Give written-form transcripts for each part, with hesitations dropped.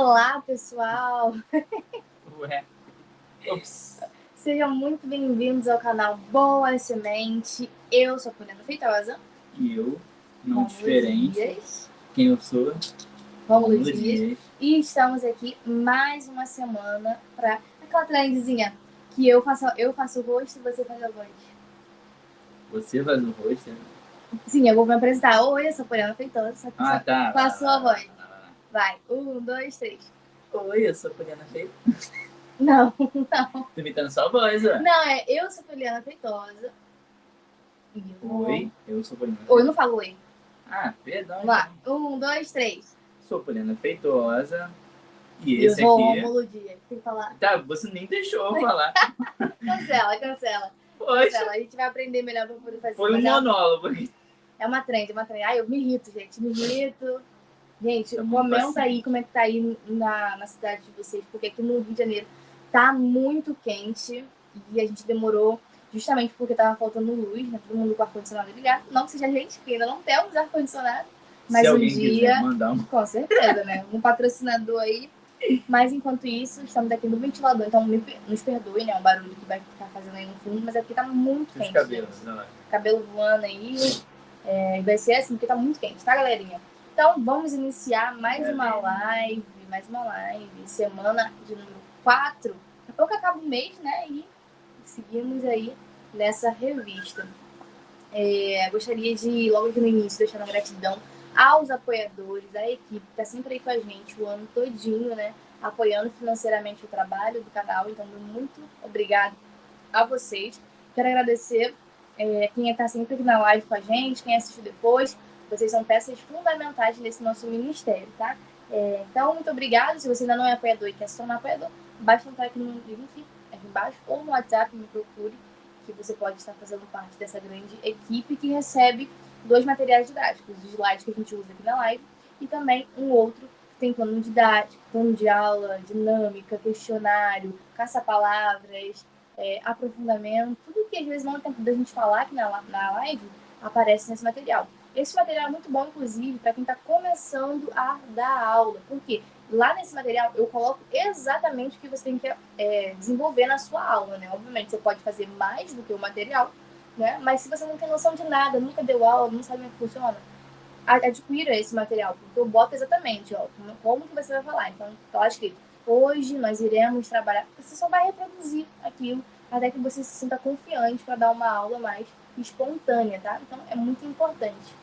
Olá, pessoal! Ué. Ops. Sejam muito bem-vindos ao canal Boa Semente. Eu sou a Poliana Feitosa. E eu, não Rômulo diferente. Dias. Quem eu sou? Rômulo Dias. E estamos aqui mais uma semana para aquela trendzinha que eu faço o rosto e você faz a voz. Você faz o rosto? Sim, eu vou me apresentar. Oi, eu sou a Poliana Feitosa. Só que tá. com a sua voz. Vai, 1, 2, 3. Oi, eu sou a Poliana Feitosa. Não. Tô imitando sua voz, ué. Não, eu sou a Poliana Feitosa. Oi, eu sou a Poliana Feitosa. Oi, não falo oi. Ah, perdão. Vá, 1, 2, 3. Sou a Poliana Feitosa. E Eu esse sou aqui... Rômulo Dias. Tem que falar. Tá, você nem deixou eu falar. Cancela. Poxa. Cancela. A gente vai aprender melhor pra poder fazer. Foi um monólogo. É uma trend. Ai, eu me irrito, gente. Gente, Tá, comenta aí como é que tá aí na cidade de vocês, porque aqui no Rio de Janeiro tá muito quente e a gente demorou justamente porque tava faltando luz, né? Todo mundo com o ar-condicionado ligado. Não que seja a gente, que ainda não temos ar-condicionado, mas se um alguém dia, quiser mandar um... com certeza, né? Um patrocinador aí. Mas enquanto isso, estamos aqui no ventilador, então nos perdoe, né? O barulho que vai ficar fazendo aí no fundo, mas aqui tá muito quente. Os cabelos, né? Cabelo voando aí. Vai ser assim, porque tá muito quente, tá, galerinha? Então, vamos iniciar mais uma live. Semana de número 4. Daqui a pouco acaba o mês, né? E seguimos aí nessa revista. Gostaria de, logo aqui no início, deixar uma gratidão aos apoiadores, à equipe que está sempre aí com a gente o ano todinho, né? Apoiando financeiramente o trabalho do canal. Então, muito obrigado a vocês. Quero agradecer quem está sempre aqui na live com a gente, quem assistiu depois. Vocês são peças fundamentais nesse nosso ministério, tá? Então, muito obrigado. Se você ainda não é apoiador e quer se tornar apoiador, basta entrar aqui no link aqui embaixo ou no WhatsApp, me procure, que você pode estar fazendo parte dessa grande equipe que recebe 2 materiais didáticos, os slides que a gente usa aqui na live e também um outro que tem plano didático, plano de aula, dinâmica, questionário, caça-palavras, aprofundamento, tudo que às vezes não é tempo da gente falar aqui na live aparece nesse material. Esse material é muito bom, inclusive, para quem está começando a dar aula, porque lá nesse material eu coloco exatamente o que você tem que desenvolver na sua aula, né? Obviamente você pode fazer mais do que o material, né? Mas se você não tem noção de nada, nunca deu aula, não sabe como é que funciona, adquira esse material, porque eu boto exatamente, ó, como que você vai falar. Então, tá lá escrito, hoje nós iremos trabalhar, você só vai reproduzir aquilo até que você se sinta confiante para dar uma aula mais espontânea, tá? Então, é muito importante.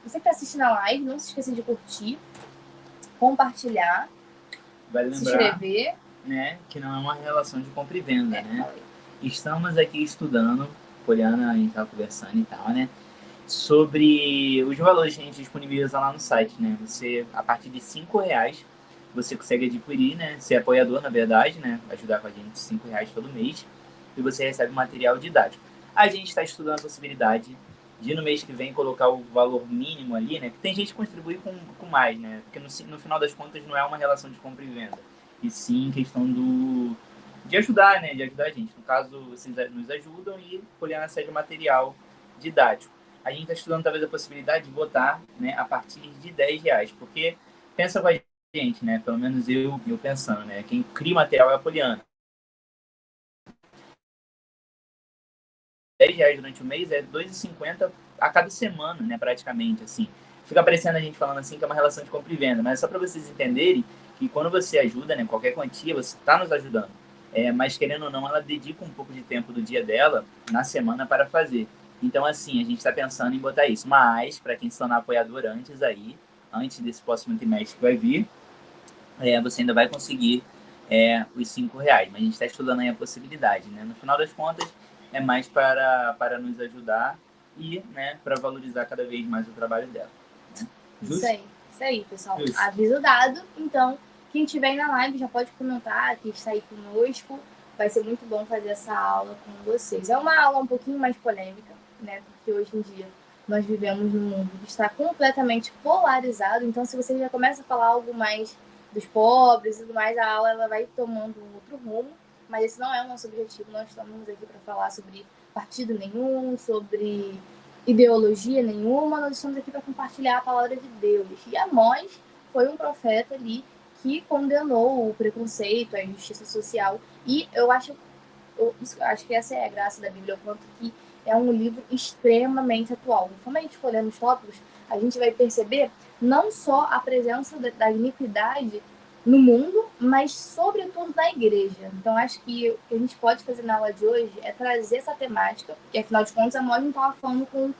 Você que está assistindo a live, não se esqueça de curtir, compartilhar, vale se lembrar, inscrever, né, que não é uma relação de compra e venda, né? Estamos aqui estudando, Poliana, a gente estava conversando e tal, né? Sobre os valores que a gente disponibiliza lá no site, né? Você, a partir de R$5, você consegue adquirir, né? Ser apoiador, na verdade, né? Ajudar com a gente R$5 todo mês. E você recebe material didático. A gente está estudando a possibilidade de, no mês que vem, colocar o valor mínimo ali, né? Porque tem gente que contribui com mais, né? Porque no final das contas não é uma relação de compra e venda. E sim questão de ajudar, né? De ajudar a gente. No caso, vocês nos ajudam e Poliana cede material didático. A gente está estudando talvez a possibilidade de botar, né, a partir de R$10, porque pensa com a gente, né? Pelo menos eu pensando, né? Quem cria material é a Poliana. R$10 durante o mês é R$2,50 a cada semana, né? Praticamente, assim. Fica aparecendo a gente falando assim que é uma relação de compra e venda, mas é só para vocês entenderem que quando você ajuda, né, qualquer quantia, você está nos ajudando. Mas querendo ou não, ela dedica um pouco de tempo do dia dela na semana para fazer. Então, assim, a gente está pensando em botar isso. Mas, para quem se tornar apoiador antes desse próximo trimestre que vai vir, você ainda vai conseguir os R$5. Mas a gente está estudando aí a possibilidade, né? No final das contas, é mais para nos ajudar e, né, para valorizar cada vez mais o trabalho dela. Né? Isso aí, pessoal. Justo. Aviso dado. Então, quem estiver aí na live já pode comentar que está aí conosco. Vai ser muito bom fazer essa aula com vocês. É uma aula um pouquinho mais polêmica, né? Porque hoje em dia nós vivemos num mundo que está completamente polarizado. Então, se você já começa a falar algo mais dos pobres e tudo mais, a aula ela vai tomando um outro rumo. Mas esse não é o nosso objetivo. Nós estamos aqui para falar sobre partido nenhum, sobre ideologia nenhuma, nós estamos aqui para compartilhar a palavra de Deus. E a nós foi um profeta ali que condenou o preconceito, a injustiça social. E eu acho que essa é a graça da Bíblia, o quanto que é um livro extremamente atual. Como a gente for lendo os tópicos, a gente vai perceber não só a presença da iniquidade no mundo, mas sobretudo na igreja. Então acho que o que a gente pode fazer na aula de hoje é trazer essa temática, porque afinal de contas a Amós não estava falando com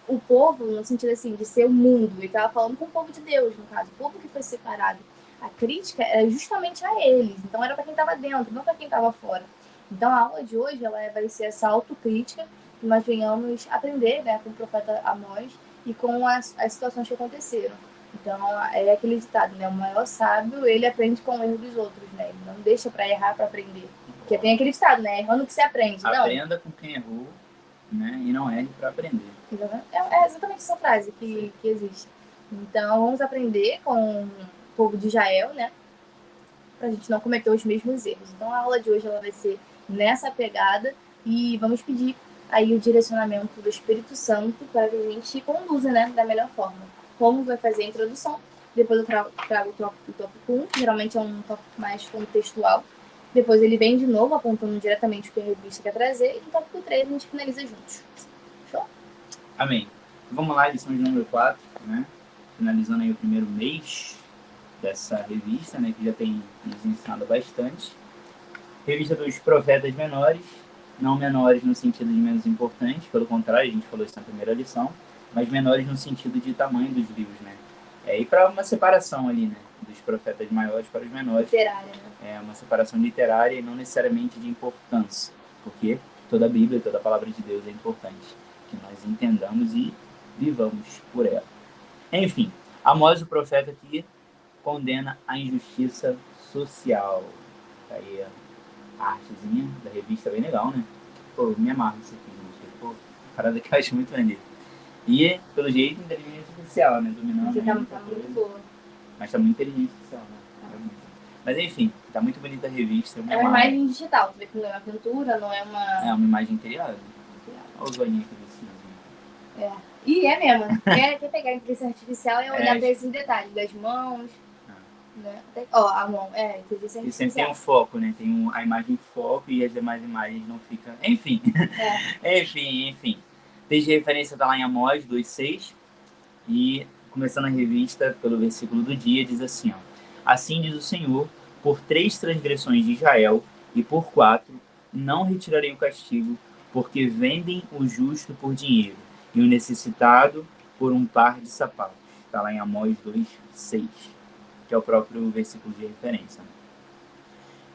o povo, no sentido assim, de ser o mundo, ele estava falando com o povo de Deus, no caso, o povo que foi separado. A crítica era justamente a eles, então era para quem estava dentro, não para quem estava fora. Então a aula de hoje ela vai ser essa autocrítica que nós venhamos aprender, né, com o profeta Amós e com as situações que aconteceram. Então é aquele ditado, né, o maior sábio ele aprende com o erro dos outros, né, ele não deixa para errar para aprender. Porque tem aquele ditado, né, errando que se aprende. Aprenda com quem errou, né, e não erre para aprender. É exatamente essa frase que existe. Então vamos aprender com o povo de Israel, né, para a gente não cometer os mesmos erros. Então a aula de hoje ela vai ser nessa pegada e vamos pedir aí o direcionamento do Espírito Santo para que a gente conduza, né, da melhor forma. Como vai fazer a introdução, depois eu trago o tópico 1, que geralmente é um tópico mais contextual. Depois ele vem de novo apontando diretamente o que a revista quer trazer e no tópico 3 a gente finaliza juntos. Show? Amém. Vamos lá, lição de número 4, né? Finalizando aí o primeiro mês dessa revista, né, que já tem nos ensinado bastante. Revista dos profetas menores, não menores no sentido de menos importantes, pelo contrário, a gente falou isso na primeira lição, mas menores no sentido de tamanho dos livros, né? E para uma separação ali, né, dos profetas maiores para os menores. Literária, né? É uma separação literária e não necessariamente de importância, porque toda a Bíblia, toda a palavra de Deus é importante, que nós entendamos e vivamos por ela. Enfim, Amós, o profeta aqui, condena a injustiça social. Tá aí a artezinha da revista, bem legal, né? Pô, me amarro isso aqui, gente. Pô, parada que eu acho muito maneiro. E, pelo jeito, inteligência artificial, né? Dominando Tá muita coisa. muito boa. Mas tá muito inteligência artificial, né? Mas enfim, tá muito bonita a revista. É uma imagem digital, tu vê que não é uma pintura, não é uma... É uma imagem criada. Olha o zoinho aqui desse É. E é mesmo. Quer pegar a inteligência artificial e olhar para esses detalhes das mãos. Né? Ó, a mão. É, inteligência artificial. E sempre tem um foco, né? Tem a imagem foco e as demais imagens não ficam. Enfim. Enfim. Texto de referência tá lá em Amós 2,6. E começando a revista pelo versículo do dia, diz assim, ó. Assim diz o Senhor, por 3 transgressões de Israel e por 4 não retirarei o castigo, porque vendem o justo por dinheiro e o necessitado por um par de sapatos. Está lá em Amós 2,6, que é o próprio versículo de referência.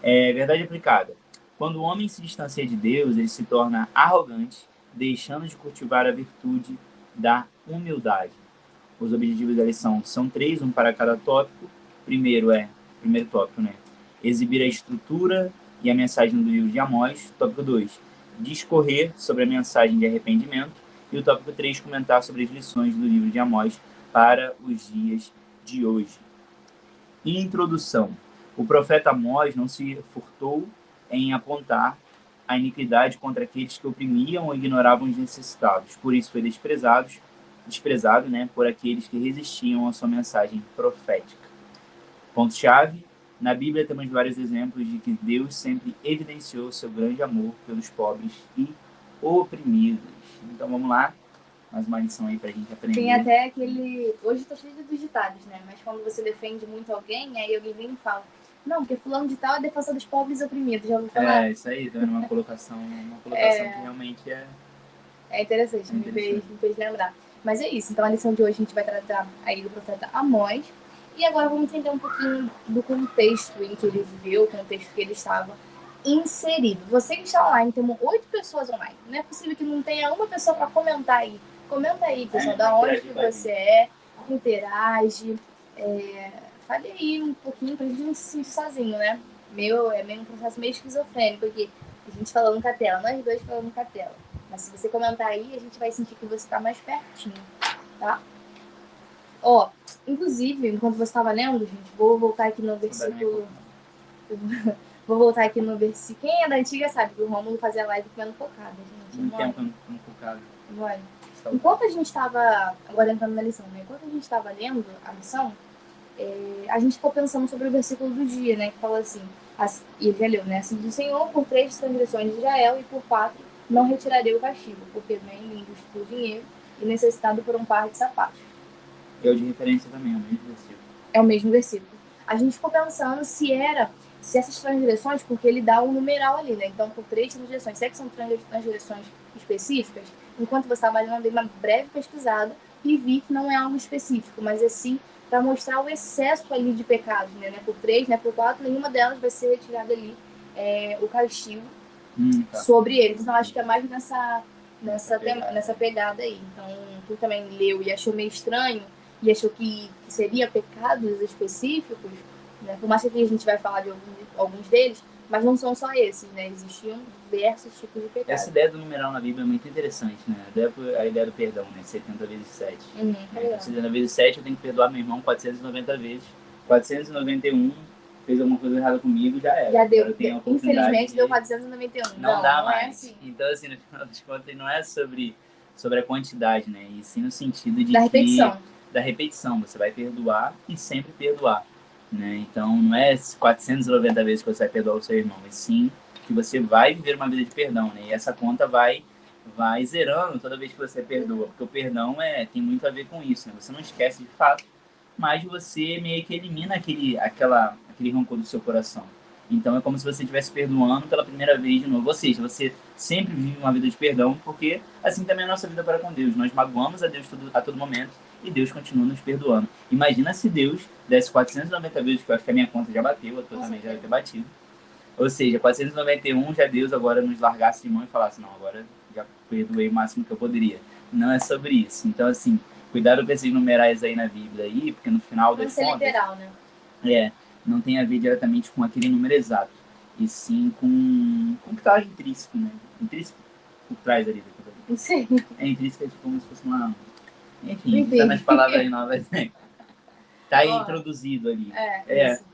É verdade aplicada. Quando o homem se distancia de Deus, ele se torna arrogante, deixando de cultivar a virtude da humildade. Os objetivos da lição são 3, um para cada tópico. Primeiro tópico, né? Exibir a estrutura e a mensagem do livro de Amós. Tópico 2, discorrer sobre a mensagem de arrependimento. E o tópico 3, comentar sobre as lições do livro de Amós para os dias de hoje. Introdução. O profeta Amós não se furtou em apontar a iniquidade contra aqueles que oprimiam ou ignoravam os necessitados. Por isso foi desprezado, né, por aqueles que resistiam à sua mensagem profética. Ponto-chave. Na Bíblia temos vários exemplos de que Deus sempre evidenciou seu grande amor pelos pobres e oprimidos. Então vamos lá, mais uma lição aí pra gente aprender. Tem até aquele... Hoje tá cheio de ditados, né? Mas quando você defende muito alguém, aí alguém vem e fala: não, porque fulano de tal é defensor dos pobres e oprimidos. Já ouviu falar? Isso aí, tá vendo? Uma colocação que realmente é... É interessante, me fez lembrar. Mas é isso, então a lição de hoje a gente vai tratar aí do profeta Amós. E agora vamos entender um pouquinho do contexto em que ele viveu, o contexto que ele estava inserido. Você que está online, temos 8 pessoas online. Não é possível que não tenha uma pessoa para comentar aí. Comenta aí, pessoal, da onde que você é, interage, fale aí um pouquinho pra gente não se sentir sozinho, né? É meio um processo meio esquizofrênico aqui. A gente falando com a tela, nós dois falando com a tela. Mas se você comentar aí, a gente vai sentir que você está mais pertinho, tá? Ó, inclusive, enquanto você estava lendo, gente, vou voltar aqui no versículo... Vou voltar aqui no versículo... Quem é da antiga sabe que o Rômulo fazia live comendo cocada, gente. Muito tempo comendo cocada. Enquanto a gente estava... Agora entrando na lição, né? Enquanto a gente estava lendo a lição, a gente ficou pensando sobre o versículo do dia, né? Que fala assim, e ele já leu, né? Assim diz o Senhor, por 3 transgressões de Israel e por 4 não retirarei o castigo, porque bem injusto por dinheiro e necessitado por um par de sapatos. E é o de referência também, é o mesmo versículo. É o mesmo versículo. A gente ficou pensando se essas transgressões, porque ele dá um numeral ali, né? Então, por 3 transgressões, se é que são transgressões específicas, enquanto você estava lendo, eu dei uma breve pesquisada e vi que não é algo específico, mas é sim para mostrar o excesso ali de pecados, né? Por 3, né? Por 4, nenhuma delas vai ser retirada ali o castigo sobre eles. Então, acho que é mais nessa pegada aí. Então, tu também leu e achou meio estranho, e achou que seria pecados específicos, né? Por mais que aqui a gente vai falar de alguns deles, mas não são só esses, né? Existiam diversos tipos de pecados. Essa ideia do numeral na Bíblia é muito interessante, né? A ideia do perdão, né? 70 vezes 7. Então, 70 vezes 7, eu tenho que perdoar meu irmão 490 vezes. 491, fez alguma coisa errada comigo, já era. Já deu. Infelizmente, deu 491. Não dá mais. É assim. Então, assim, no final das contas, não é sobre a quantidade, né? E sim no sentido de da repetição. Você vai perdoar e sempre perdoar, né? Então, não é 490 vezes que você vai perdoar o seu irmão, e sim que você vai viver uma vida de perdão, né? E essa conta vai zerando toda vez que você perdoa, porque o perdão tem muito a ver com isso, né? Você não esquece de fato, mas você meio que elimina aquele rancor do seu coração. Então é como se você estivesse perdoando pela primeira vez de novo. Ou seja, você sempre vive uma vida de perdão, porque assim também é a nossa vida para com Deus. Nós magoamos a Deus a todo momento e Deus continua nos perdoando. Imagina se Deus desse 490 vezes, que eu acho que a minha conta já bateu, a tua também já deve ter batido. Ou seja, 491 já Deus agora nos largasse de mão e falasse, não, agora já perdoei o máximo que eu poderia. Não é sobre isso. Então, assim, cuidado com esses numerais aí na Bíblia aí, porque no final das contas... Não ser literal, né? Não tem a ver diretamente com aquele número exato, e sim com o que está intrínseco, né? Intrínseco por trás ali. Sim. É intrínseco, é tipo como se fosse uma... Enfim, tá nas palavras aí novas, né? Tá aí introduzido ali.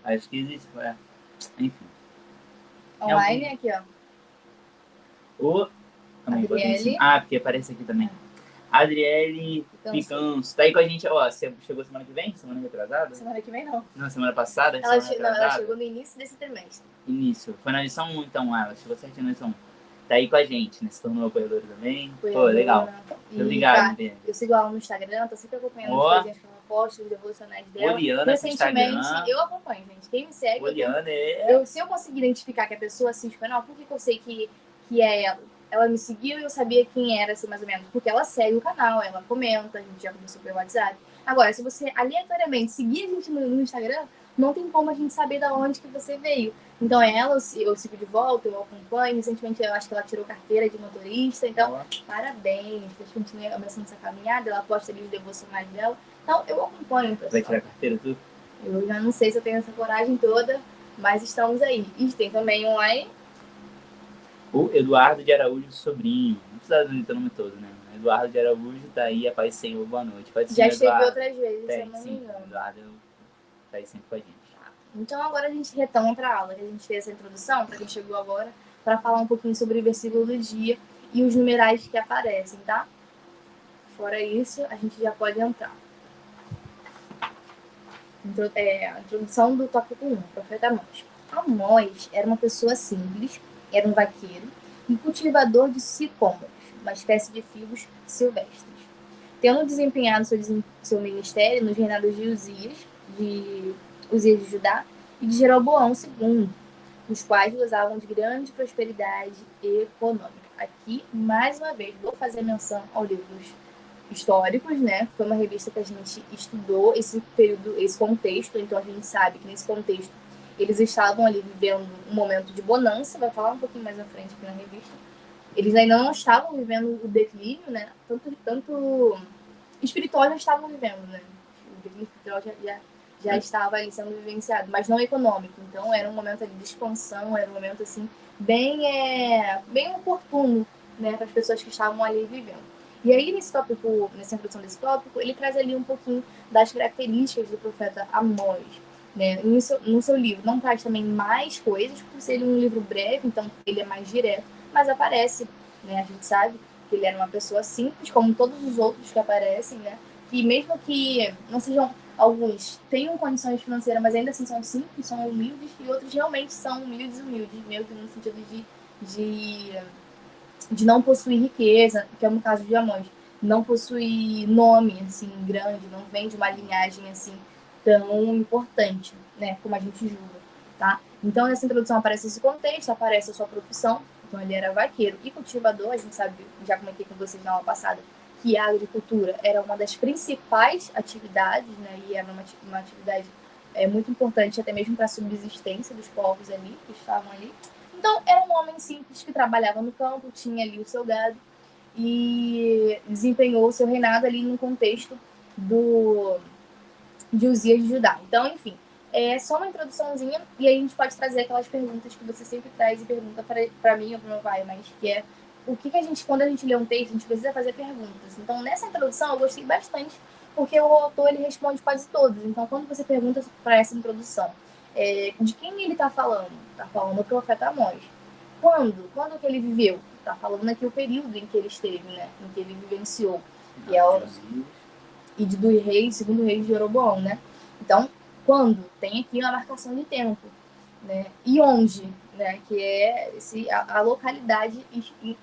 Acho que existe, enfim. Online aqui, ó. Adriele. Porque aparece aqui também. Adriele Picanço. Tá aí com a gente, ó. Você chegou semana que vem? Semana retrasada? Semana que vem não. Não, semana passada? Ela chegou no início desse trimestre. Início. Foi na lição 1, então, ela chegou certinho na lição 1. Tá aí com a gente, né? Se tornou apoiadora também. Pô, legal. Muito obrigado, Bê. Eu sigo ela no Instagram, tô sempre acompanhando as coisinhas que ela posta, os devocionais dela. Oliana, recentemente, eu acompanho, gente. Quem me segue, Oliana, se eu conseguir identificar que a pessoa assiste o canal, por que eu sei que é ela? Ela me seguiu e eu sabia quem era, assim, mais ou menos. Porque ela segue o canal, ela comenta, a gente já conversou pelo WhatsApp. Agora, se você aleatoriamente seguir a gente no Instagram, não tem como a gente saber de onde que você veio. Então, ela, eu sigo de volta, eu acompanho. Recentemente, eu acho que ela tirou carteira de motorista. Então, parabéns. A gente continua começando essa caminhada. Ela posta ali os devocionais dela. Então, eu acompanho, pessoal. Vai tirar carteira, tu? Eu já não sei se eu tenho essa coragem toda, mas estamos aí. E tem também online... O Eduardo de Araújo Sobrinho. Não precisa do nome todo, né? Eduardo de Araújo tá aí, a paz Senhor, boa noite. Já esteve outras vezes, se eu não me engano. Eduardo tá aí sempre com a gente. Então agora a gente retoma para a aula, que a gente fez essa introdução, para quem chegou agora, para falar um pouquinho sobre o versículo do dia e os numerais que aparecem, tá? Fora isso, a gente já pode entrar. A introdução do tópico 1, profeta Amós. Amós era uma pessoa simples, era um vaqueiro e cultivador de sicômoros, uma espécie de figos silvestres. Tendo desempenhado seu ministério nos reinados de Uzias de Judá e de Jeroboão II, os quais gozavam de grande prosperidade econômica. Aqui, mais uma vez, vou fazer menção aos livros históricos, né? Foi uma revista que a gente estudou esse período, esse contexto, então a gente sabe que nesse contexto eles estavam ali vivendo um momento de bonança, vai falar um pouquinho mais à frente aqui na revista. Eles ainda não estavam vivendo o declínio, né? Tanto espiritual já estavam vivendo, né? O declínio espiritual já estava ali sendo vivenciado, mas não econômico. Então era um momento ali de expansão, era um momento assim bem oportuno, né, para as pessoas que estavam ali vivendo. E aí nessa introdução desse tópico, ele traz ali um pouquinho das características do profeta Amós, né? No seu livro não traz também mais coisas, por ser um livro breve, então ele é mais direto, mas aparece, né? A gente sabe que ele era uma pessoa simples, como todos os outros que aparecem, né? Que mesmo que não sejam Alguns têm condições financeiras, mas ainda assim são simples, são humildes, e outros realmente são humildes, meio que no sentido de, de não possuir riqueza, que é no caso de Amós, não possuir nome, assim, grande, não vem de uma linhagem, assim, tão importante, né, como a gente julga, tá? Então, nessa introdução aparece esse contexto, aparece a sua profissão, então ele era vaqueiro e cultivador, a gente sabe, já comentei com vocês na aula passada, que a agricultura era uma das principais atividades, né, e era uma atividade muito importante até mesmo para a subsistência dos povos ali, que estavam ali. Então, era um homem simples que trabalhava no campo, tinha ali o seu gado e desempenhou o seu reinado ali no contexto de Uzias de Judá. Então, enfim, é só uma introduçãozinha e aí a gente pode trazer aquelas perguntas que você sempre traz e pergunta para mim ou para o meu pai, mas que é o que a gente, quando a gente lê um texto, a gente precisa fazer perguntas. Então, nessa introdução eu gostei bastante porque o autor ele responde quase todas. Então, quando você pergunta para essa introdução, de quem ele está falando? Está falando o profeta Amós. Quando? Quando que ele viveu? Está falando aqui o período em que ele esteve, né? Em que ele vivenciou. E é o e do rei, segundo rei de Jeroboão, né? Então, quando? Tem aqui uma marcação de tempo, né? E onde, né? Que é a localidade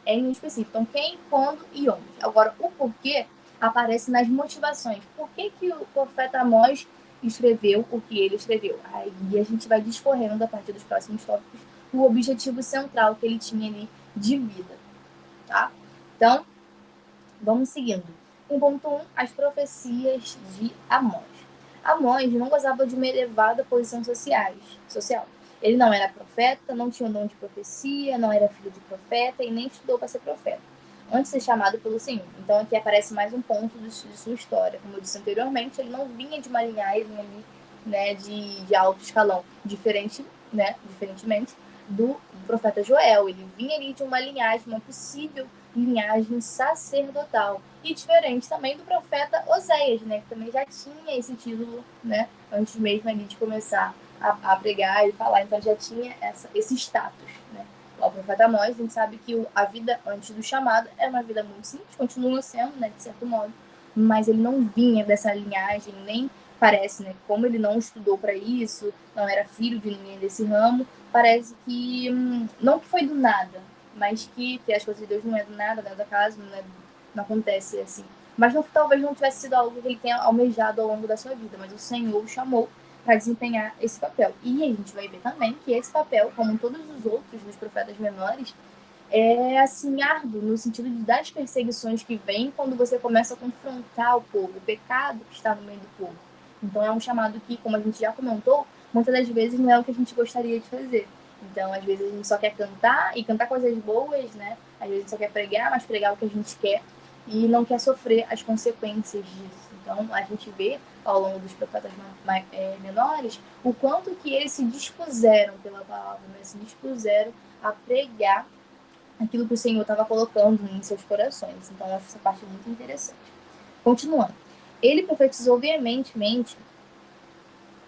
em específico. Então, quem, quando e onde. Agora, o porquê aparece nas motivações. Por que o profeta Amós escreveu o que ele escreveu? Aí a gente vai discorrendo a partir dos próximos tópicos o objetivo central que ele tinha ali de vida, tá? Então, vamos seguindo. 1.1, as profecias de Amós. Amós não gozava de uma elevada posição social. Ele não era profeta, não tinha o dom de profecia, não era filho de profeta e nem estudou para ser profeta, antes de ser chamado pelo Senhor. Então aqui aparece mais um ponto de sua história. Como eu disse anteriormente, ele não vinha de uma linhagem ali, né, de alto escalão, diferentemente do profeta Joel. Ele vinha ali de uma linhagem, uma possível linhagem sacerdotal. E diferente também do profeta Oséias, né, que também já tinha esse título, né, antes mesmo ali de começar a pregar e falar. Então já tinha esse status, né. O profeta Amós, a gente sabe que a vida antes do chamado era uma vida muito simples, continua sendo, né, de certo modo, mas ele não vinha dessa linhagem, nem parece, né, como ele não estudou para isso, não era filho de ninguém desse ramo, parece que, não que foi do nada, mas que as coisas de Deus não é do nada, nada acaso, não acontece assim. Mas talvez não tivesse sido algo que ele tenha almejado ao longo da sua vida, mas o Senhor o chamou para desempenhar esse papel. E a gente vai ver também que esse papel, como todos os outros dos profetas menores, é assim árduo no sentido das perseguições que vêm quando você começa a confrontar o povo, o pecado que está no meio do povo. Então é um chamado que, como a gente já comentou, muitas das vezes não é o que a gente gostaria de fazer. Então, às vezes a gente só quer cantar e cantar coisas boas, né? Às vezes a gente só quer pregar, mas pregar o que a gente quer e não quer sofrer as consequências disso. Então, a gente vê ao longo dos profetas menores o quanto que eles se dispuseram pela palavra, né? Se dispuseram a pregar aquilo que o Senhor estava colocando em seus corações. Então, eu acho essa parte muito interessante. Continuando. Ele profetizou veementemente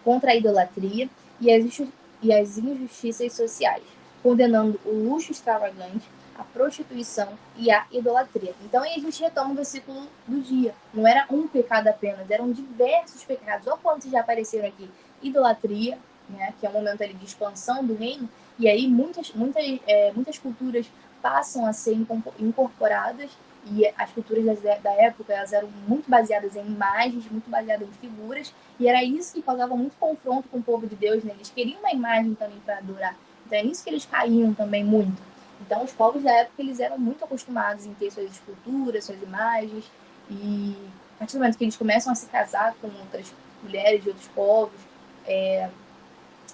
contra a idolatria e as injustiças sociais, condenando o luxo extravagante, a prostituição e a idolatria. Então, aí a gente retoma o versículo do dia. Não era um pecado apenas, eram diversos pecados. Olha quantos já apareceram aqui. Idolatria, né, que é um momento ali de expansão do reino, e aí muitas culturas passam a ser incorporadas, e as culturas da época elas eram muito baseadas em imagens, muito baseadas em figuras, e era isso que causava muito confronto com o povo de Deus, né? Eles queriam uma imagem também para adorar. Então é nisso que eles caíam também muito. Então os povos da época eles eram muito acostumados em ter suas esculturas, suas imagens, e a partir do momento que eles começam a se casar com outras mulheres de outros povos,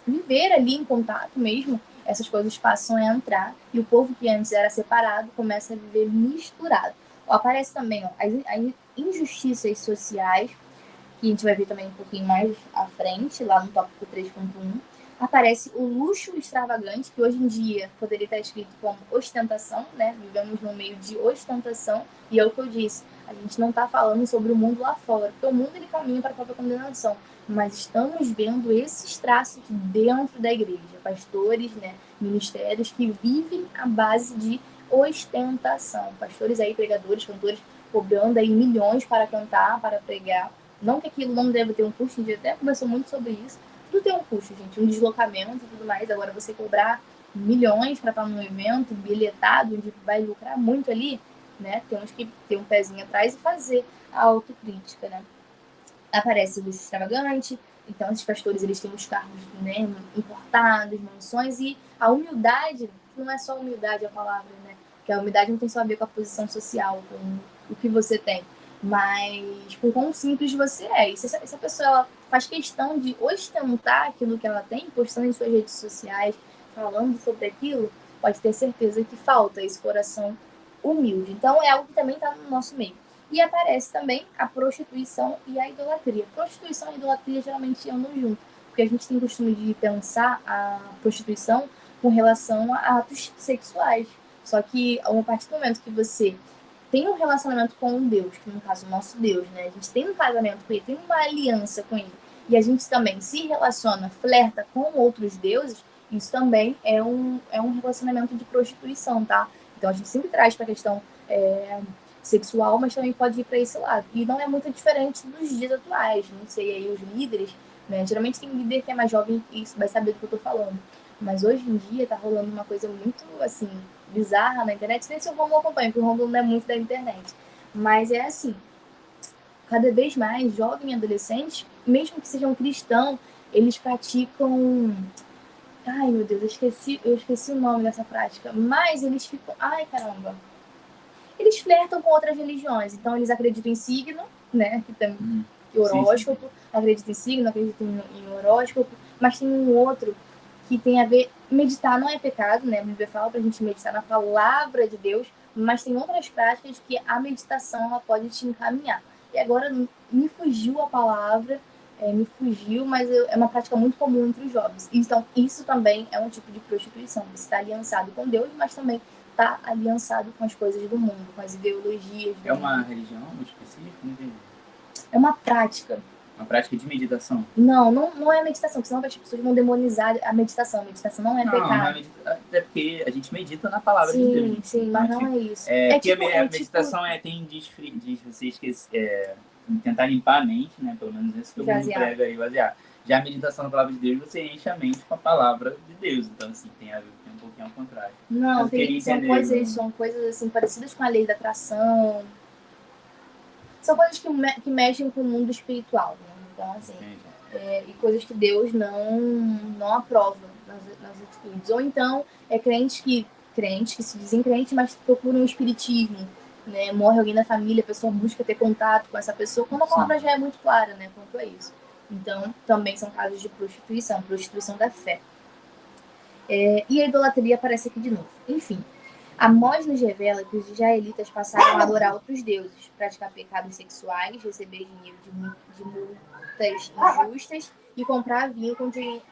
viver ali em contato mesmo, essas coisas passam a entrar e o povo que antes era separado começa a viver misturado. Aparece também as injustiças sociais, que a gente vai ver também um pouquinho mais à frente, lá no tópico 3.1. Aparece o luxo extravagante, que hoje em dia poderia estar escrito como ostentação, né? Vivemos no meio de ostentação, e é o que eu disse, a gente não está falando sobre o mundo lá fora, porque o mundo ele caminha para a própria condenação, mas estamos vendo esses traços dentro da igreja, pastores, né, ministérios que vivem à base de ostentação, pastores aí, pregadores, cantores, cobrando aí milhões para cantar, para pregar, Não que aquilo não deva ter um custo, a gente até conversou muito sobre isso. Tudo tem um custo, gente, um deslocamento e tudo mais. Agora, você cobrar milhões para estar num evento bilhetado, onde vai lucrar muito ali, né? Temos que ter um pezinho atrás e fazer a autocrítica, né? Aparece luxo extravagante, então esses pastores eles têm os carros, né, importados, mansões, e a humildade não é só humildade a palavra, né? Que a humildade não tem só a ver com a posição social, com o que você tem, mas com quão simples você é. E se essa pessoa ela faz questão de ostentar aquilo que ela tem, postando em suas redes sociais, falando sobre aquilo, pode ter certeza que falta esse coração humilde. Então é algo que também está no nosso meio. E aparece também a prostituição e a idolatria. Prostituição e idolatria geralmente andam junto, porque a gente tem o costume de pensar a prostituição com relação a atos sexuais. Só que a partir do momento que você tem um relacionamento com um Deus, que no caso o nosso Deus, né? A gente tem um casamento com ele, tem uma aliança com ele, e a gente também se relaciona, flerta com outros deuses, isso também é um relacionamento de prostituição, tá? Então a gente sempre traz para a questão sexual, mas também pode ir para esse lado. E não é muito diferente dos dias atuais. Não sei aí os líderes, né? Geralmente tem líder que é mais jovem e vai saber do que eu tô falando. Mas hoje em dia tá rolando uma coisa muito, assim, bizarra na internet. Nem se o Romulo acompanha, porque o Romulo não é muito da internet. Mas é assim, cada vez mais jovens e adolescentes, mesmo que sejam cristãos, eles praticam... Ai, meu Deus, eu esqueci o nome dessa prática. Mas eles ficam... Ai, caramba. Eles flertam com outras religiões. Então, eles acreditam em signo, né? Que tem horóscopo, sim. Acreditam em signo, acreditam em horóscopo. Mas tem um outro que tem a ver... Meditar não é pecado, né? A Bíblia fala pra gente meditar na palavra de Deus, mas tem outras práticas que a meditação ela pode te encaminhar. E agora me fugiu a palavra, me fugiu, mas é uma prática muito comum entre os jovens. Então, isso também é um tipo de prostituição. Você está aliançado com Deus, mas também está aliançado com as coisas do mundo, com as ideologias. É uma religião específica? Não entendi. É uma prática. Uma prática de meditação? Não é meditação, porque senão as pessoas vão demonizar a meditação. A meditação não é pecado. É porque a gente medita na palavra de Deus. Sim, mas não é isso. Porque a meditação tem de você esquecer, tentar limpar a mente, né? Pelo menos isso que o mundo prega aí, basear. Já a meditação na palavra de Deus, você enche a mente com a palavra de Deus. Então, assim, tem um pouquinho ao contrário. Não, são coisas assim, parecidas com a lei da atração. São coisas que mexem com o mundo espiritual, né? Então, assim, e coisas que Deus não aprova nas atitudes. Ou então, crentes que se dizem crentes, mas procuram o espiritismo, né? Morre alguém da família, a pessoa busca ter contato com essa pessoa, quando a palavra já é muito clara, né? Quanto a isso. Então, também são casos de prostituição da fé. E a idolatria aparece aqui de novo. Enfim, Amós nos revela que os israelitas passaram a adorar outros deuses, praticar pecados sexuais, receber dinheiro de multas injustas e comprar vinho com dinheiro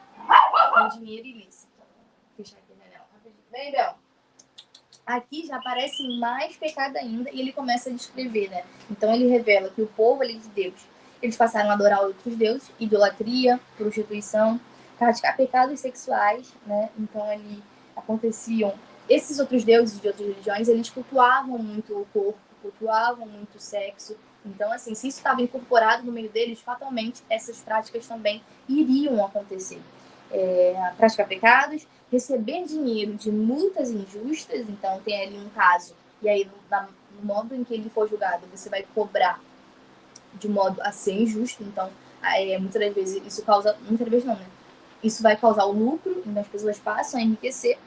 ilícito. Vou fechar aqui a janela. Vem, Bel. Aqui já aparece mais pecado ainda e ele começa a descrever, né? Então ele revela que o povo ali de Deus, eles passaram a adorar outros deuses, idolatria, prostituição, praticar pecados sexuais, né? Então ali aconteciam esses outros deuses de outras religiões, eles cultuavam muito o corpo, cultuavam muito o sexo. Então, assim, se isso estava incorporado no meio deles, fatalmente essas práticas também iriam acontecer. Praticar pecados, receber dinheiro de multas injustas, então tem ali um caso, e aí no modo em que ele for julgado, você vai cobrar de modo a ser injusto, então muitas das vezes isso causa, muitas vezes não, né? Isso vai causar o lucro, então as pessoas passam a enriquecer,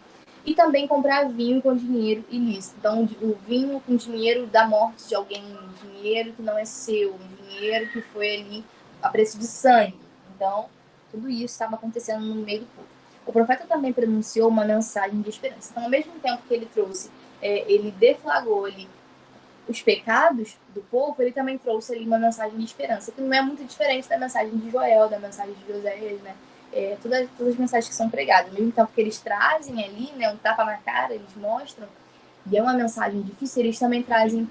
e também comprar vinho com dinheiro ilícito. Então, o vinho com dinheiro da morte de alguém, dinheiro que não é seu, dinheiro que foi ali a preço de sangue. Então, tudo isso estava acontecendo no meio do povo. O profeta também pronunciou uma mensagem de esperança. Então, ao mesmo tempo que ele trouxe, ele deflagrou ali os pecados do povo, ele também trouxe ali uma mensagem de esperança, que não é muito diferente da mensagem de Joel, da mensagem de José, né? Todas as mensagens que são pregadas, mesmo tempo que eles trazem ali, né, um tapa na cara, eles mostram, e é uma mensagem difícil, eles também trazem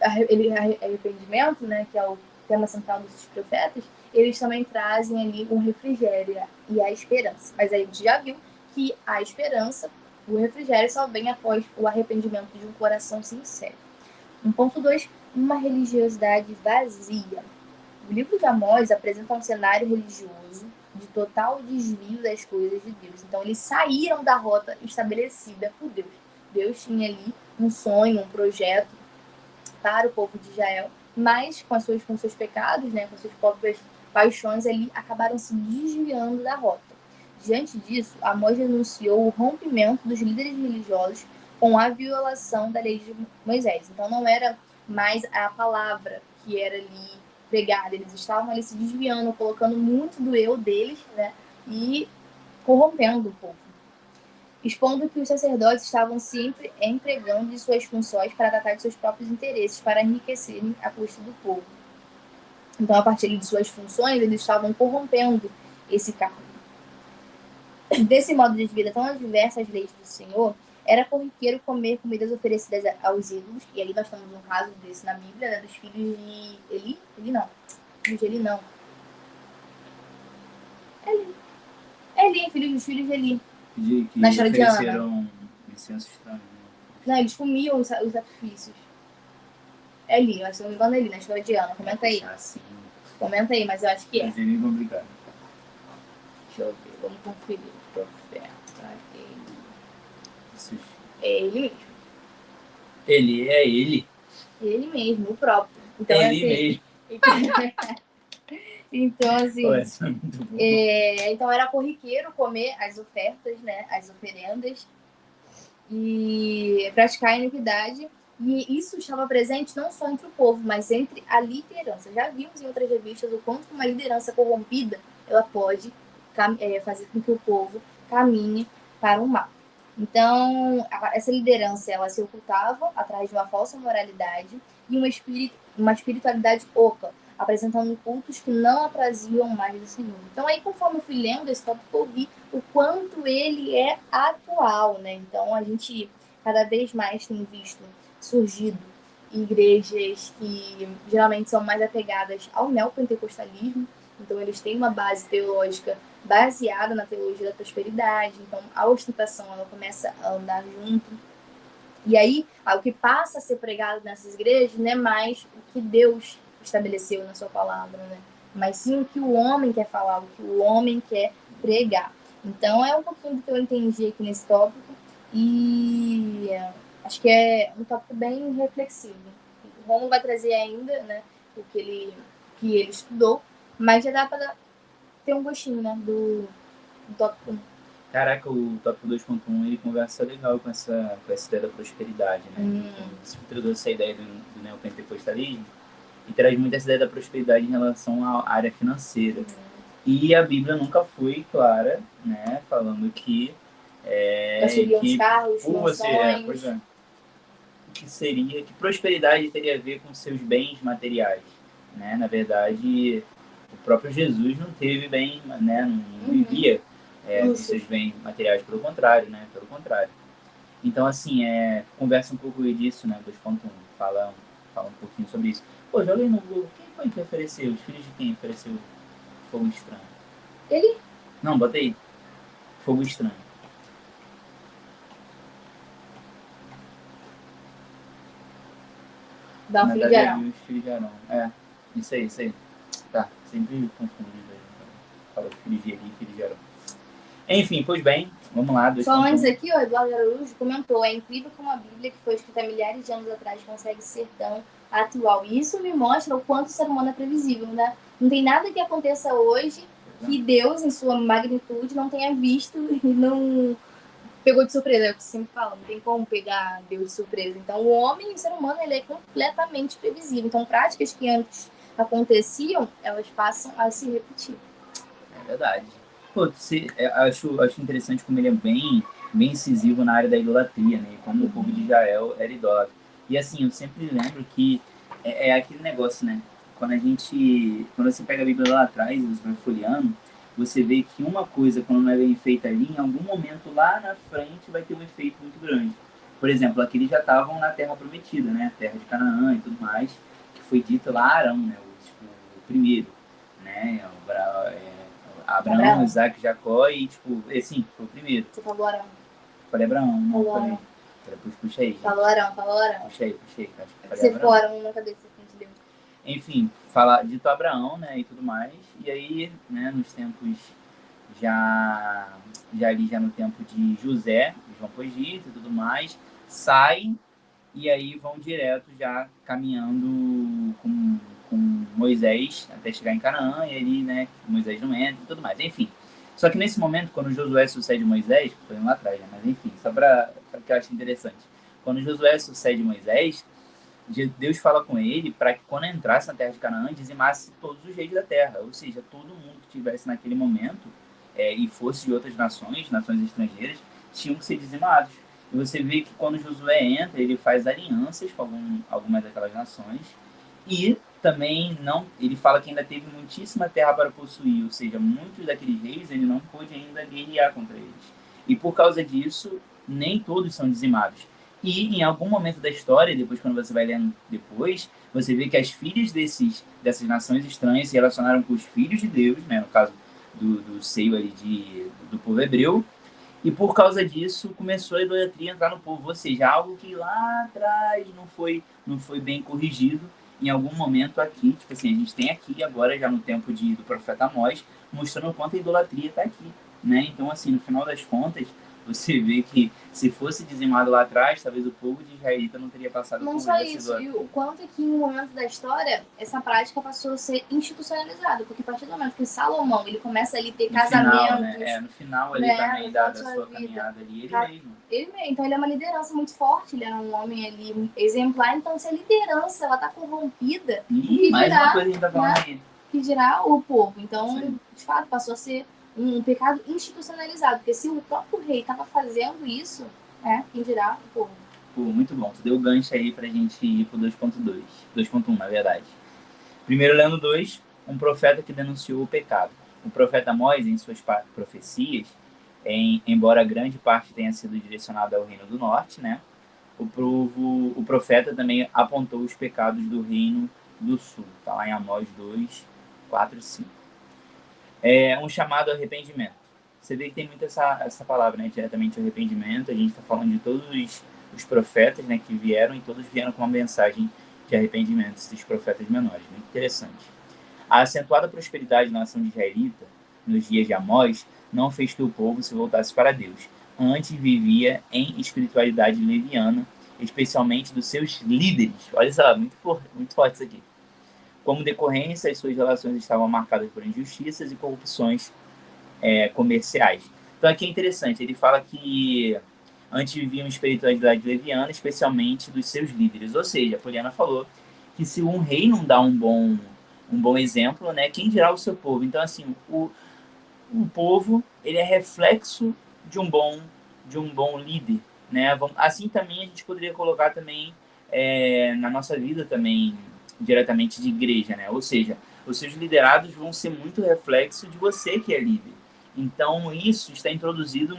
arrependimento, né, que é o tema central dos profetas, eles também trazem ali um refrigério e a esperança. Mas aí a gente já viu que a esperança, o refrigério só vem após o arrependimento de um coração sincero. 1.2, uma religiosidade vazia. O livro de Amós apresenta um cenário religioso de total desvio das coisas de Deus. Então, eles saíram da rota estabelecida por Deus. Deus tinha ali um sonho, um projeto para o povo de Israel, mas com seus pecados, né, com suas próprias paixões ali, acabaram se desviando da rota. Diante disso, Amós denunciou o rompimento dos líderes religiosos com a violação da lei de Moisés. Então, não era mais a palavra que era ali pregada, eles estavam ali se desviando, colocando muito do eu deles, né, e corrompendo o povo, expondo que os sacerdotes estavam sempre empregando de suas funções para tratar de seus próprios interesses, para enriquecerem a custa do povo. Então, a partir de suas funções, eles estavam corrompendo esse cargo. Desse modo de vida tão adverso às leis do Senhor, era corriqueiro comer comidas oferecidas aos ídolos, e ali nós temos um caso desse na Bíblia, né, dos filhos de Eli. Filhos de Eli não. Filhos de Eli. Que na história de Ana. ofereceram incenso estranho. Não, eles comiam os sacrifícios. Eli, mas se não me engano é Eli, na história de Ana. Comenta aí. Sim. Comenta aí, mas eu acho que é. Mas é meio complicado. Deixa eu ver, vamos conferir. Profeta Eli. Isso. É ele mesmo. Ele é ele. Ele mesmo, o próprio. Então, ele assim, mesmo. Então, assim, então era corriqueiro comer as ofertas, né, as oferendas, e praticar a iniquidade. E isso estava presente não só entre o povo, mas entre a liderança. Já vimos em outras revistas o quanto uma liderança corrompida ela pode fazer com que o povo caminhe para o mal. Então, essa liderança ela se ocultava atrás de uma falsa moralidade e uma espiritualidade oca, apresentando cultos que não apraziam mais do Senhor. Então, aí, conforme eu fui lendo esse tópico, eu vi o quanto ele é atual, né? Então, a gente cada vez mais tem visto surgido igrejas que geralmente são mais apegadas ao neopentecostalismo. Então, eles têm uma base teológica baseada na teologia da prosperidade. Então, a ostentação ela começa a andar junto. E aí, o que passa a ser pregado nessas igrejas não é mais o que Deus estabeleceu na sua palavra, né? Mas sim o que o homem quer falar, o que o homem quer pregar. Então, é um pouquinho do que eu entendi aqui nesse tópico. E acho que é um tópico bem reflexivo. O Romulo vai trazer ainda, né, o que ele estudou, mas já dá para ter um gostinho, né, do tópico 1. Caraca, o tópico 2.1 ele conversa legal com essa ideia da prosperidade, né? Você introduz essa ideia do neopentecostalismo e traz muito essa ideia da prosperidade em relação à área financeira. E a Bíblia nunca foi clara, né, falando que os carros, mansões. Que prosperidade teria a ver com seus bens materiais, né? Na verdade, o próprio Jesus não teve bem, né? Não vivia dos seus bens materiais, pelo contrário, né? Pelo contrário. Então, assim, conversa um pouco disso, né? 2.1, fala um pouquinho sobre isso. Pô, joga aí no Google, quem foi que ofereceu? Os filhos de quem ofereceu fogo estranho? Ele? Não, bota aí. Fogo estranho. Dá um filho de Arão. Os filhos de Arão. Isso aí. Tá, sempre confundo. Fala filhos de Eli e filhos de Arão. Enfim, pois bem, vamos lá. Só antes aqui, o Eduardo Araújo comentou: é incrível como a Bíblia, que foi escrita há milhares de anos atrás, consegue ser tão atual. E isso me mostra o quanto o ser humano é previsível, né? Não tem nada que aconteça hoje que Deus, em sua magnitude, não tenha visto e não pegou de surpresa. É o que sempre falo, não tem como pegar Deus de surpresa. Então, o homem, o ser humano, ele é completamente previsível. Então, práticas que antes aconteciam, elas passam a se repetir. É verdade. Pô, acho interessante como ele é bem incisivo na área da idolatria, né? Como o povo de Israel era idólatra. E assim, eu sempre lembro que é aquele negócio, né? Quando você pega a Bíblia lá atrás, você vai folheando, você vê que uma coisa, quando não é bem feita ali, em algum momento lá na frente vai ter um efeito muito grande. Por exemplo, aqui eles já estavam na Terra Prometida, né? A Terra de Canaã e tudo mais, que foi dito lá a Arão, né? O primeiro, né? Abraão, Isaac, Jacó e, sim, foi o primeiro. Você falou Arão. Falei Abraão, não falei. Depois puxa aí. Falou Arão. Puxa aí. Você ficou Arão na cabeça que a gente deu. enfim, fala dito Abraão, né, e tudo mais. E aí, né, nos tempos já ali já no tempo de José, eles vão para o Egito e tudo mais, saem e aí vão direto já caminhando com Moisés até chegar em Canaã, e ali, né, Moisés não entra e tudo mais, enfim. Só que nesse momento, quando Josué sucede Moisés, foi lá atrás, né, mas enfim, só para que eu acho interessante. Quando Josué sucede Moisés, Deus fala com ele para que quando entrasse na terra de Canaã, dizimasse todos os reis da terra, ou seja, todo mundo que estivesse naquele momento e fosse de outras nações, nações estrangeiras, tinham que ser dizimados. E você vê que quando Josué entra, ele faz alianças com algumas daquelas nações e também não, ele fala que ainda teve muitíssima terra para possuir, ou seja, muitos daqueles reis ele não pôde ainda guerrear contra eles. E por causa disso, nem todos são dizimados. E em algum momento da história, depois quando você vai lendo depois, você vê que as filhas dessas nações estranhas se relacionaram com os filhos de Deus, né, no caso do seio ali do povo hebreu, e por causa disso começou a idolatria a entrar no povo, ou seja, algo que lá atrás não foi bem corrigido. Em algum momento aqui, tipo assim, a gente tem aqui agora, já no tempo do profeta Amós, mostrando o quanto a idolatria está aqui, né? Então, assim, no final das contas, você vê que se fosse dizimado lá atrás, talvez o povo de Israelita não teria passado Não por só essa isso, e idolatria. o quanto que em um momento da história essa prática passou a ser institucionalizada, porque a partir do momento que Salomão ele começa ali a ter No final, casamentos, né? No final ali né, também no final da, de da sua sua vida, caminhada ali, ele mesmo. então ele é uma liderança muito forte, ele é um homem ali exemplar, então se a liderança ela tá corrompida, o que Mais uma dirá, coisa que a gente tá falando né, aí. que dirá o povo? Então, Sim. de fato, passou a ser um pecado institucionalizado, porque se o próprio rei estava fazendo isso, né, quem dirá o povo? Pô, muito bom. Tu deu o gancho aí pra gente ir pro 2.2. 2.1, na verdade. Primeiro, lendo 2, um profeta que denunciou o pecado. O profeta Amós, em suas profecias, embora grande parte tenha sido direcionada ao reino do norte, né? O profeta também apontou os pecados do reino do sul. Está lá em Amós 2, 4 e 5. É um chamado ao arrependimento. Você vê que tem muito essa palavra, né? Diretamente ao arrependimento. A gente está falando de todos os profetas, né, que vieram, e todos vieram com uma mensagem de arrependimento, esses profetas menores. Muito interessante. A acentuada prosperidade na nação de israelita, nos dias de Amós, não fez que o povo se voltasse para Deus. Antes vivia em espiritualidade leviana, especialmente dos seus líderes. Olha só, muito forte isso aqui. Como decorrência, as suas relações estavam marcadas por injustiças e corrupções comerciais. Então aqui é interessante, ele fala que antes viviam espiritualidade leviana, especialmente dos seus líderes. Ou seja, a Poliana falou que se um rei não dá um bom exemplo, né, quem dirá o seu povo? Então, assim, o povo ele é reflexo de um bom líder, né? Assim também a gente poderia colocar também na nossa vida também diretamente de igreja, né? Ou seja, os seus liderados vão ser muito reflexo de você que é líder. Então isso está introduzido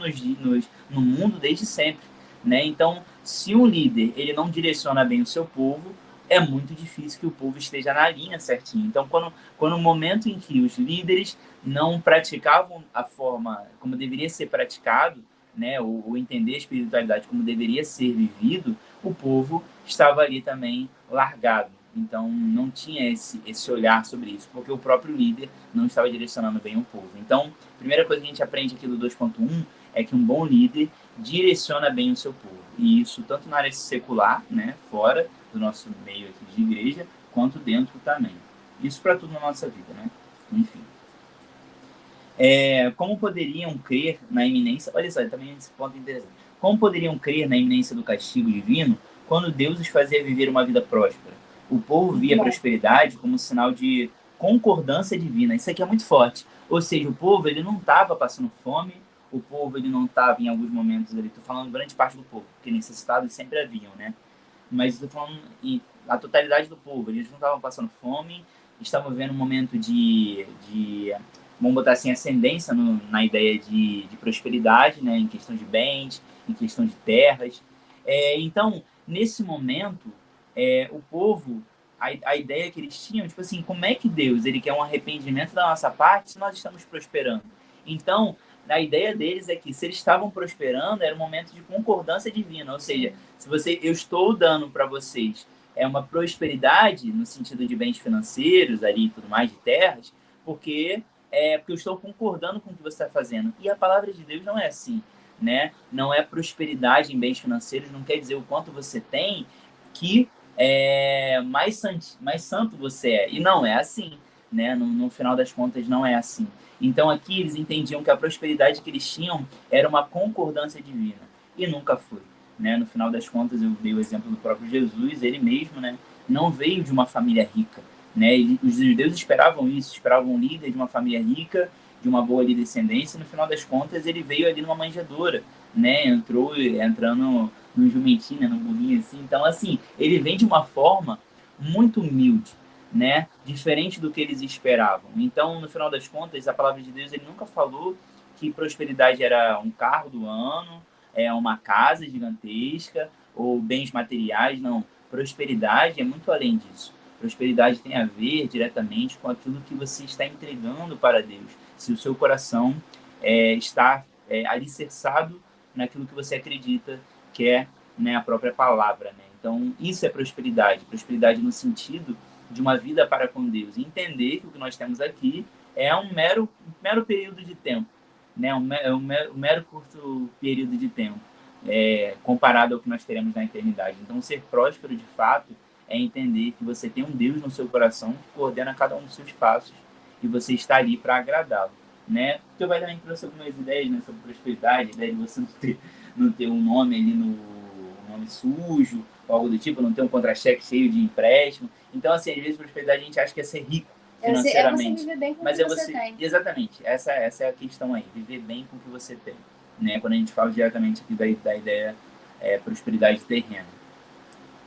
no mundo desde sempre, né? Então, se um líder ele não direciona bem o seu povo, é muito difícil que o povo esteja na linha certinho. Então, quando o momento em que os líderes não praticavam a forma como deveria ser praticado, né, ou entender a espiritualidade como deveria ser vivido, o povo estava ali também largado. Então, não tinha esse olhar sobre isso, porque o próprio líder não estava direcionando bem o povo. Então, a primeira coisa que a gente aprende aqui do 2.1 é que um bom líder direciona bem o seu povo. E isso tanto na área secular, né, fora do nosso meio aqui de igreja, quanto dentro também. Isso para tudo na nossa vida, né? Enfim. Como poderiam crer na iminência... Olha só, também esse ponto é interessante. Como poderiam crer na iminência do castigo divino quando Deus os fazia viver uma vida próspera? O povo via a prosperidade como sinal de concordância divina. Isso aqui é muito forte. Ou seja, o povo ele não estava passando fome, o povo ele não estava em alguns momentos ali, estou falando grande parte do povo, porque necessitados sempre haviam, né? Mas estou falando a totalidade do povo, eles não estavam passando fome, estavam vivendo um momento de vamos botar assim, ascendência na ideia de prosperidade, né, em questão de bens, em questão de terras. Então, nesse momento, o povo, a ideia que eles tinham, tipo assim, como é que Deus ele quer um arrependimento da nossa parte se nós estamos prosperando? Então, a ideia deles é que se eles estavam prosperando, era um momento de concordância divina, ou seja, se eu estou dando para vocês é uma prosperidade no sentido de bens financeiros ali e tudo mais, de terras, porque eu estou concordando com o que você está fazendo. E a palavra de Deus não é assim, né? Não é prosperidade em bens financeiros, não quer dizer o quanto você tem que mais santo você é. E não é assim, né? No final das contas, não é assim. Então aqui eles entendiam que a prosperidade que eles tinham era uma concordância divina. E nunca foi. Né? No final das contas, eu dei o exemplo do próprio Jesus, ele mesmo, né, não veio de uma família rica. Né? Os judeus esperavam isso, esperavam um líder de uma família rica, de uma boa descendência, e no final das contas ele veio ali numa manjedoura, né? Entrando no jumentinho, né? No burrinho, assim. Então, assim, ele vem de uma forma muito humilde, né? Diferente do que eles esperavam. Então, no final das contas, a palavra de Deus, ele nunca falou que prosperidade era um carro do ano, uma casa gigantesca ou bens materiais, não. Prosperidade é muito além disso. Prosperidade tem a ver diretamente com aquilo que você está entregando para Deus. Se o seu coração está alicerçado naquilo que você acredita que é, né, a própria palavra. Né? Então, isso é prosperidade. Prosperidade no sentido de uma vida para com Deus. Entender que o que nós temos aqui é um mero período de tempo. Né? Um mero curto período de tempo, comparado ao que nós teremos na eternidade. Então, ser próspero, de fato, é entender que você tem um Deus no seu coração que coordena cada um dos seus passos e você está ali para agradá-lo. Né? Porque vai também trouxe algumas ideias, né, sobre prosperidade, a ideia de você não ter um nome ali um nome sujo, ou algo do tipo, não ter um contra-cheque cheio de empréstimo. Então, assim, às vezes prosperidade a gente acha que é ser rico financeiramente. É você viver bem com mas o que você tem. Exatamente, essa é a questão aí, viver bem com o que você tem. Né? Quando a gente fala diretamente aqui da ideia prosperidade terrena.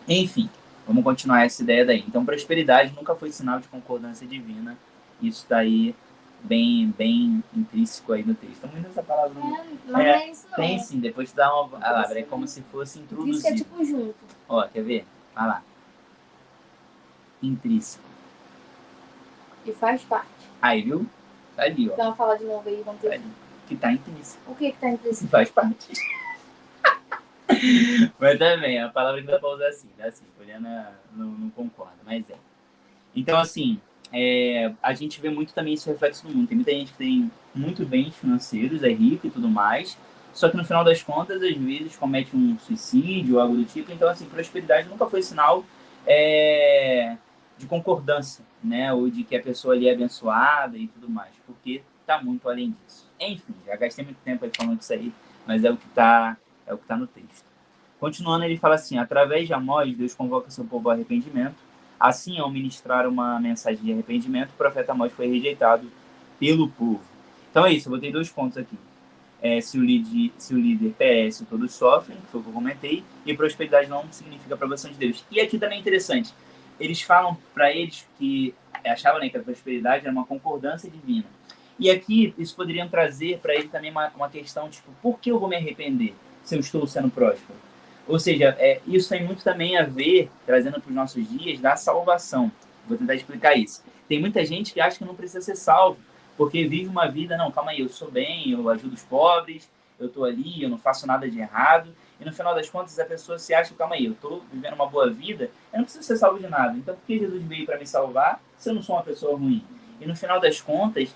Enfim, vamos continuar essa ideia daí. Então, prosperidade nunca foi sinal de concordância divina. Isso está aí bem intrínseco aí no texto. Não essa palavra. Não é isso não. Tem sim, depois dá uma palavra. É como se fosse introduzido. Isso é tipo junto. Ó, quer ver? Vai lá. Intrínseco. E faz parte. Aí, viu? Tá ali, ó. Então, fala de novo aí, vamos ter. Tá ali. Que tá intrínseco. O que tá intrínseco? Faz parte. Mas também, a palavra que dá pra usar assim, né? Assim, Poliana não concorda, mas é. Então, assim, a gente vê muito também esse reflexo no mundo. Tem muita gente que tem muito bens financeiros, é rico e tudo mais, só que no final das contas, às vezes, comete um suicídio ou algo do tipo. Então, assim, prosperidade nunca foi sinal de concordância, né? Ou de que a pessoa ali é abençoada e tudo mais, porque tá muito além disso. Enfim, já gastei muito tempo aí falando disso aí, mas é o que tá no texto. Continuando, ele fala assim: através de Amós, Deus convoca seu povo ao arrependimento. Assim, ao ministrar uma mensagem de arrependimento, o profeta Amós foi rejeitado pelo povo. Então é isso, eu botei 2 pontos aqui. Se o líder perece, todos sofrem, que foi o que eu comentei, e prosperidade não significa aprovação de Deus. E aqui também é interessante, eles falam para eles que achavam, né, que a prosperidade era uma concordância divina. E aqui eles poderiam trazer para ele também uma questão, tipo, por que eu vou me arrepender se eu estou sendo próspero? Ou seja, isso tem muito também a ver, trazendo para os nossos dias, da salvação. Vou tentar explicar isso. Tem muita gente que acha que não precisa ser salvo, porque vive uma vida, não, calma aí, eu sou bem, eu ajudo os pobres, eu estou ali, eu não faço nada de errado. E no final das contas, a pessoa se acha, calma aí, eu estou vivendo uma boa vida, eu não preciso ser salvo de nada. Então, por que Jesus veio para me salvar se eu não sou uma pessoa ruim? E no final das contas,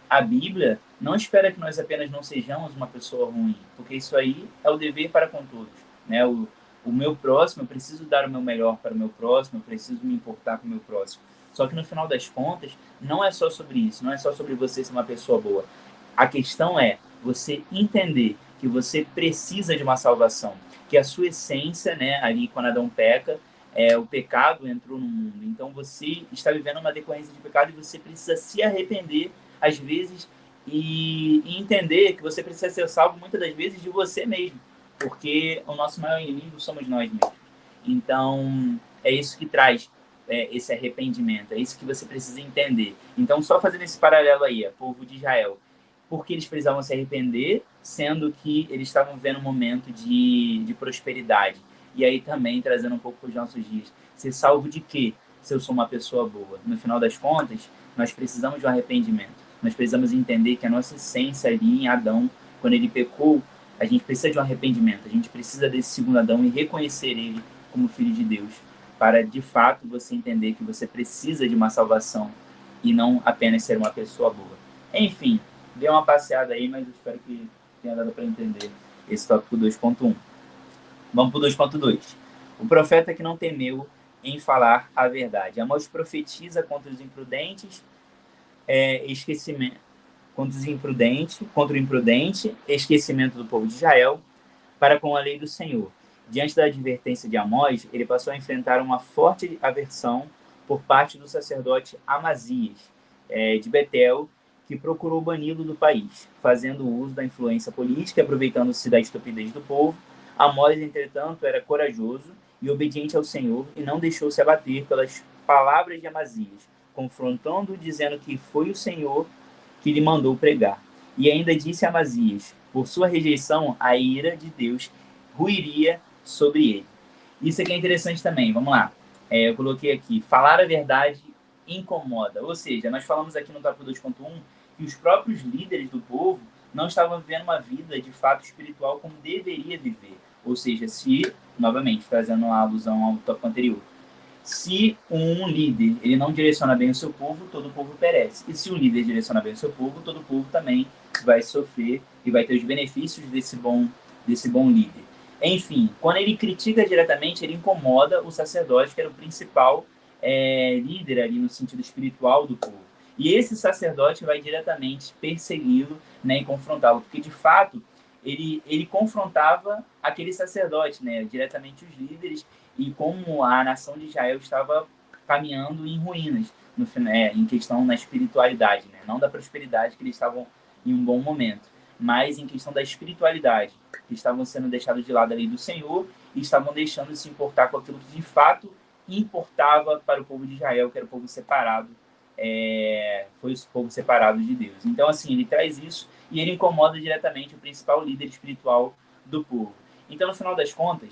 a Bíblia não espera que nós apenas não sejamos uma pessoa ruim, porque isso aí é o dever para com todos. Né? O meu próximo, eu preciso dar o meu melhor para o meu próximo, eu preciso me importar com o meu próximo. Só que no final das contas, não é só sobre isso, não é só sobre você ser uma pessoa boa. A questão é você entender que você precisa de uma salvação, que a sua essência, né, ali quando Adão peca, o pecado entrou no mundo. Então você está vivendo uma decorrência de pecado e você precisa se arrepender, às vezes, e entender que você precisa ser salvo, muitas das vezes, de você mesmo. Porque o nosso maior inimigo somos nós mesmos. Então, é isso que traz esse arrependimento, é isso que você precisa entender. Então, só fazendo esse paralelo aí, povo de Israel, porque eles precisavam se arrepender, sendo que eles estavam vivendo um momento de prosperidade. E aí também, trazendo um pouco para os nossos dias, ser salvo de quê? Se eu sou uma pessoa boa. No final das contas, nós precisamos de um arrependimento. Nós precisamos entender que a nossa essência ali em Adão, quando ele pecou, a gente precisa de um arrependimento, a gente precisa desse segundo Adão e reconhecer ele como filho de Deus, para de fato você entender que você precisa de uma salvação e não apenas ser uma pessoa boa. Enfim, dei uma passeada aí, mas eu espero que tenha dado para entender esse tópico 2.1. Vamos para o 2.2. O profeta que não temeu em falar a verdade. Amós profetiza contra os imprudentes, contra o imprudente, esquecimento do povo de Israel, para com a lei do Senhor. Diante da advertência de Amós, ele passou a enfrentar uma forte aversão por parte do sacerdote Amazias, de Betel, que procurou bani-lo do país, fazendo uso da influência política e aproveitando-se da estupidez do povo. Amós, entretanto, era corajoso e obediente ao Senhor e não deixou-se abater pelas palavras de Amazias, confrontando-o, dizendo que foi o Senhor que lhe mandou pregar. E ainda disse a Amazias: por sua rejeição, a ira de Deus ruiria sobre ele. Isso aqui é interessante também, vamos lá. Eu coloquei aqui, falar a verdade incomoda. Ou seja, nós falamos aqui no tópico 2.1 que os próprios líderes do povo não estavam vivendo uma vida de fato espiritual como deveria viver. Ou seja, se, novamente, trazendo uma alusão ao tópico anterior, se um líder ele não direciona bem o seu povo, todo o povo perece. E se o líder direciona bem o seu povo, todo o povo também vai sofrer e vai ter os benefícios desse bom líder. Enfim, quando ele critica diretamente, ele incomoda o sacerdote, que era o principal líder ali no sentido espiritual do povo. E esse sacerdote vai diretamente persegui-lo, né, e confrontá-lo, porque de fato ele confrontava aquele sacerdote, né, diretamente os líderes, e como a nação de Israel estava caminhando em ruínas, em questão na espiritualidade, né? Não da prosperidade, que eles estavam em um bom momento, mas em questão da espiritualidade, que estavam sendo deixados de lado ali do Senhor e estavam deixando de se importar com aquilo que de fato importava para o povo de Israel, que era o povo separado, foi o povo separado de Deus. Então, assim, ele traz isso e ele incomoda diretamente o principal líder espiritual do povo. Então, no final das contas,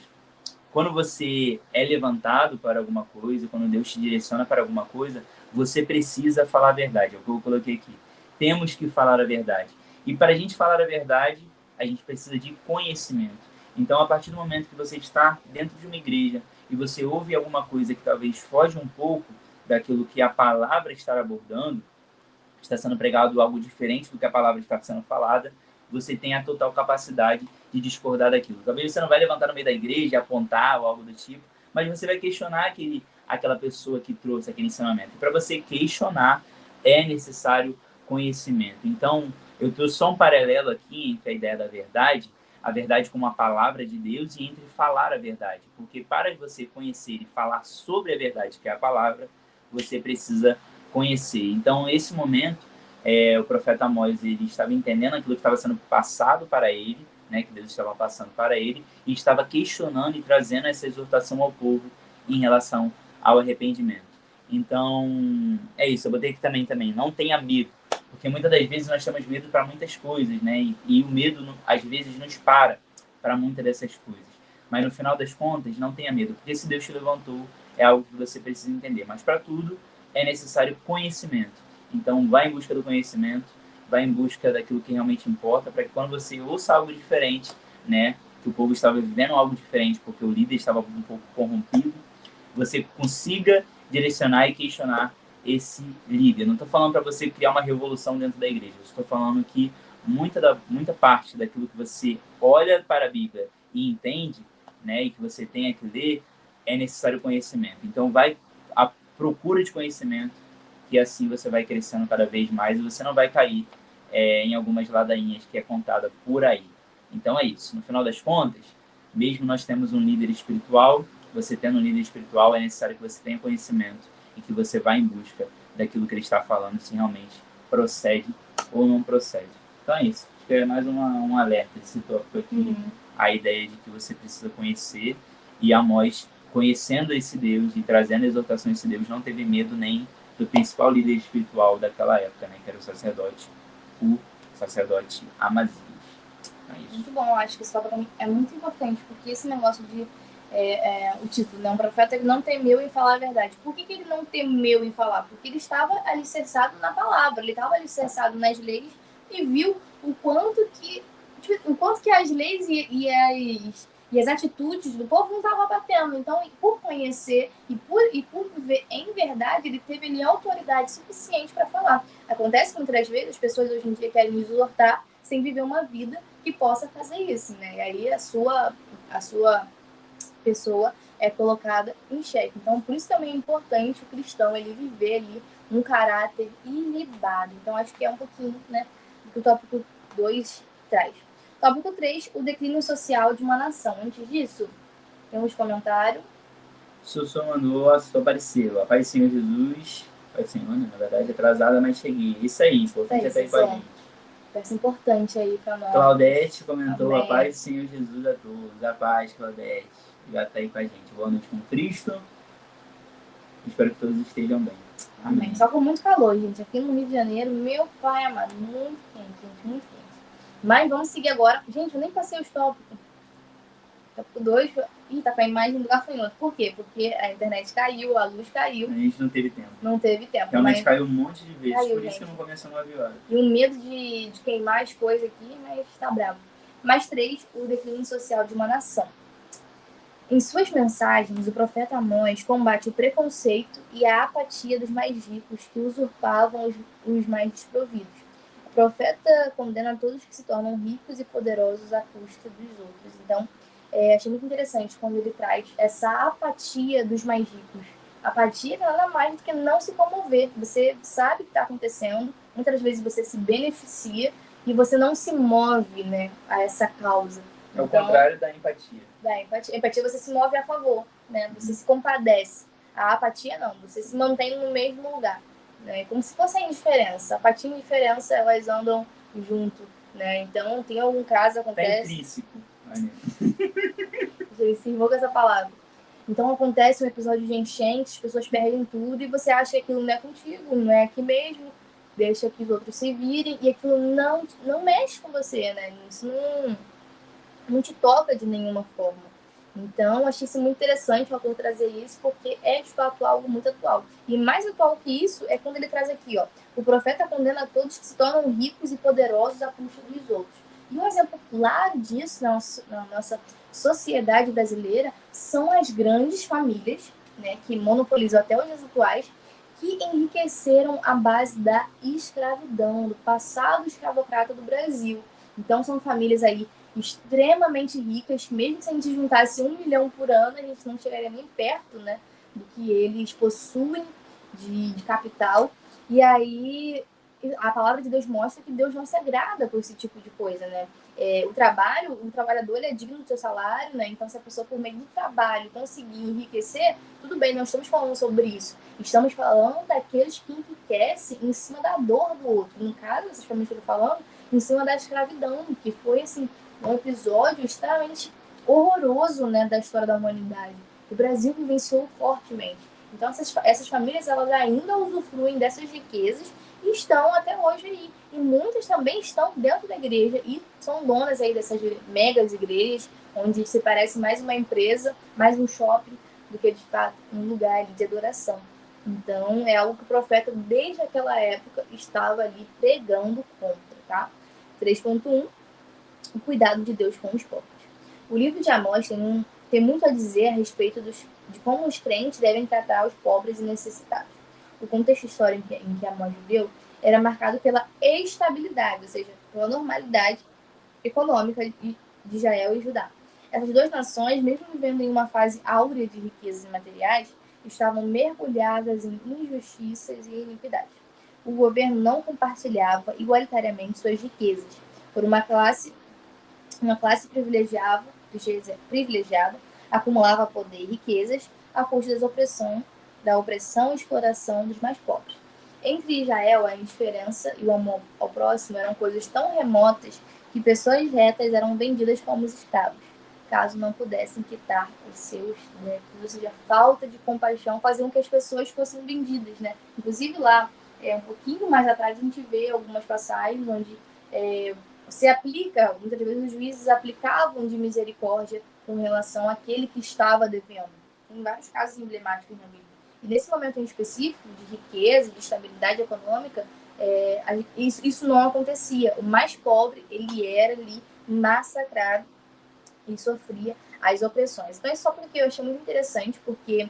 quando você é levantado para alguma coisa, quando Deus te direciona para alguma coisa, você precisa falar a verdade. É o que eu coloquei aqui. Temos que falar a verdade. E para a gente falar a verdade, a gente precisa de conhecimento. Então, a partir do momento que você está dentro de uma igreja e você ouve alguma coisa que talvez foge um pouco daquilo que a palavra está abordando, está sendo pregado algo diferente do que a palavra está sendo falada, você tem a total capacidade de discordar daquilo. Talvez você não vai levantar no meio da igreja, apontar ou algo do tipo, mas você vai questionar aquela pessoa que trouxe aquele ensinamento. E para você questionar, é necessário conhecimento. Então, eu trouxe só um paralelo aqui entre a ideia da verdade, a verdade como a palavra de Deus, e entre falar a verdade. Porque para você conhecer e falar sobre a verdade, que é a palavra, você precisa conhecer. Então, nesse momento, o profeta Amós, ele estava entendendo aquilo que estava sendo passado para ele, né, que Deus estava passando para ele, e estava questionando e trazendo essa exortação ao povo em relação ao arrependimento. Então, é isso. Eu botei aqui também, não tenha medo, porque muitas das vezes nós temos medo para muitas coisas, né, e o medo, às vezes, nos para muitas dessas coisas. Mas, no final das contas, não tenha medo, porque se Deus te levantou, é algo que você precisa entender. Mas, para tudo, é necessário conhecimento. Então, vá em busca do conhecimento, vá em busca daquilo que realmente importa, para que quando você ouça algo diferente, né, que o povo estava vivendo algo diferente, porque o líder estava um pouco corrompido, você consiga direcionar e questionar esse líder. Não estou falando para você criar uma revolução dentro da igreja, estou falando que muita parte daquilo que você olha para a Bíblia e entende, né, e que você tenha que ler, é necessário conhecimento. Então, vai à procura de conhecimento, que assim você vai crescendo cada vez mais e você não vai cair em algumas ladainhas que é contada por aí. Então é isso. No final das contas, mesmo nós temos um líder espiritual, você tendo um líder espiritual, é necessário que você tenha conhecimento e que você vá em busca daquilo que ele está falando, se realmente procede ou não procede. Então é isso. Acho que é mais um alerta desse tópico aqui, a ideia de que você precisa conhecer, e Amós, conhecendo esse Deus e trazendo a exortação a esse Deus, não teve medo nem do principal líder espiritual daquela época, né, que era o sacerdote Amazias. É isso. Muito bom, acho que isso é muito importante, porque esse negócio de o título, né, um profeta que não temeu em falar a verdade. Por que ele não temeu em falar? Porque ele estava alicerçado na palavra, ele estava alicerçado nas leis e viu o quanto que as leis E as atitudes do povo não estavam batendo. Então, por conhecer e por viver em verdade, ele teve ali autoridade suficiente para falar. Acontece que muitas vezes as pessoas hoje em dia querem exortar sem viver uma vida que possa fazer isso, né? E aí a sua pessoa é colocada em xeque. Então, por isso também é importante o cristão ele viver ali um caráter ilibado. Então, acho que é um pouquinho, né, do que o tópico 2 traz. Tópico 3, o declínio social de uma nação. Antes disso, tem uns comentários. Sussu mandou, só apareceu. A paz do Senhor Jesus. Paz do Senhor, né? Na verdade, atrasada, mas cheguei. Isso aí, importante até aí com a gente. Peça importante aí para nós. Claudete comentou, Amém. a paz do Senhor Jesus a todos. A paz, Claudete. Já está aí com a gente. Boa noite com Cristo. Espero que todos estejam bem. Amém. Só com muito calor, gente. Aqui no Rio de Janeiro, meu pai amado, muito quente, gente, muito quente. Mas vamos seguir agora. Gente, eu nem passei os tópicos. Tópico 2, tá com a imagem do gafanhoto. Por quê? Porque a internet caiu, a luz caiu. A gente não teve tempo. Não teve tempo. Realmente caiu um monte de vezes, caiu, por isso gente. que não começou 9 horas. E um medo de queimar as coisas aqui, mas tá bravo. Mais 3, o declínio social de uma nação. Em suas mensagens, o profeta Amós combate o preconceito e a apatia dos mais ricos que usurpavam os mais desprovidos. O profeta condena todos que se tornam ricos e poderosos à custa dos outros. Então, achei muito interessante quando ele traz essa apatia dos mais ricos. Apatia nada mais do que não se comover. Você sabe o que está acontecendo, muitas vezes você se beneficia e você não se move, né, a essa causa. É o contrário da empatia. A empatia você se move a favor, né? Você se compadece. A apatia não, você se mantém no mesmo lugar, né? Como se fosse a indiferença. A apatia e a indiferença, elas andam junto, né? Então, tem algum caso acontece... Tá intrínseco. Ele se invoca essa palavra. Então, acontece um episódio de enchente, as pessoas perdem tudo e você acha que aquilo não é contigo, não é aqui mesmo, deixa que os outros se virem e aquilo não mexe com você, né? Isso não te toca de nenhuma forma. Então, achei isso muito interessante o autor trazer isso, porque é de fato algo muito atual. E mais atual que isso é quando ele traz aqui, ó, o profeta condena todos que se tornam ricos e poderosos à custa dos outros. E um exemplo claro disso na nossa sociedade brasileira são as grandes famílias, né, que monopolizam até os dias atuais, que enriqueceram à base da escravidão, do passado escravocrata do Brasil. Então, são famílias aí extremamente ricas, que mesmo se a gente juntasse 1 milhão por ano, a gente não chegaria nem perto, né, do que eles possuem de capital. E aí a palavra de Deus mostra que Deus não se agrada por esse tipo de coisa, né? O trabalhador ele é digno do seu salário, né? Então, se a pessoa por meio do trabalho conseguir enriquecer, tudo bem, não estamos falando sobre isso. Estamos falando daqueles que enriquecem em cima da dor do outro. No caso, essas famílias que eu tô falando, em cima da escravidão, que foi, assim, um episódio extremamente horroroso, né, da história da humanidade. O Brasil vivenciou fortemente. Então, essas famílias, elas ainda usufruem dessas riquezas e estão até hoje aí. E muitas também estão dentro da igreja e são donas aí dessas megas igrejas, onde se parece mais uma empresa, mais um shopping, do que, de fato, um lugar de adoração. Então, é algo que o profeta, desde aquela época, estava ali pregando contra, tá? 3.1, o cuidado de Deus com os pobres. O livro de Amós tem muito a dizer a respeito de como os crentes devem tratar os pobres e necessitados. O contexto histórico em que Amós viveu era marcado pela estabilidade, ou seja, pela normalidade econômica de Israel e Judá. Essas duas nações, mesmo vivendo em uma fase áurea de riquezas materiais, estavam mergulhadas em injustiças e iniquidades. O governo não compartilhava igualitariamente suas riquezas, por uma classe privilegiada acumulava poder e riquezas à custa da opressão e exploração dos mais pobres. Entre Israel, a indiferença e o amor ao próximo eram coisas tão remotas que pessoas retas eram vendidas como escravos, caso não pudessem quitar os seus débitos. Ou seja, a falta de compaixão fazia com que as pessoas fossem vendidas, né? Inclusive lá, um pouquinho mais atrás, a gente vê algumas passagens onde se aplica, muitas vezes os juízes aplicavam de misericórdia com relação àquele que estava devendo. Tem vários casos emblemáticos na Bíblia. E nesse momento em específico, de riqueza, de estabilidade econômica, isso não acontecia. O mais pobre, ele era ali massacrado e sofria as opressões. Então, isso só porque eu achei muito interessante, porque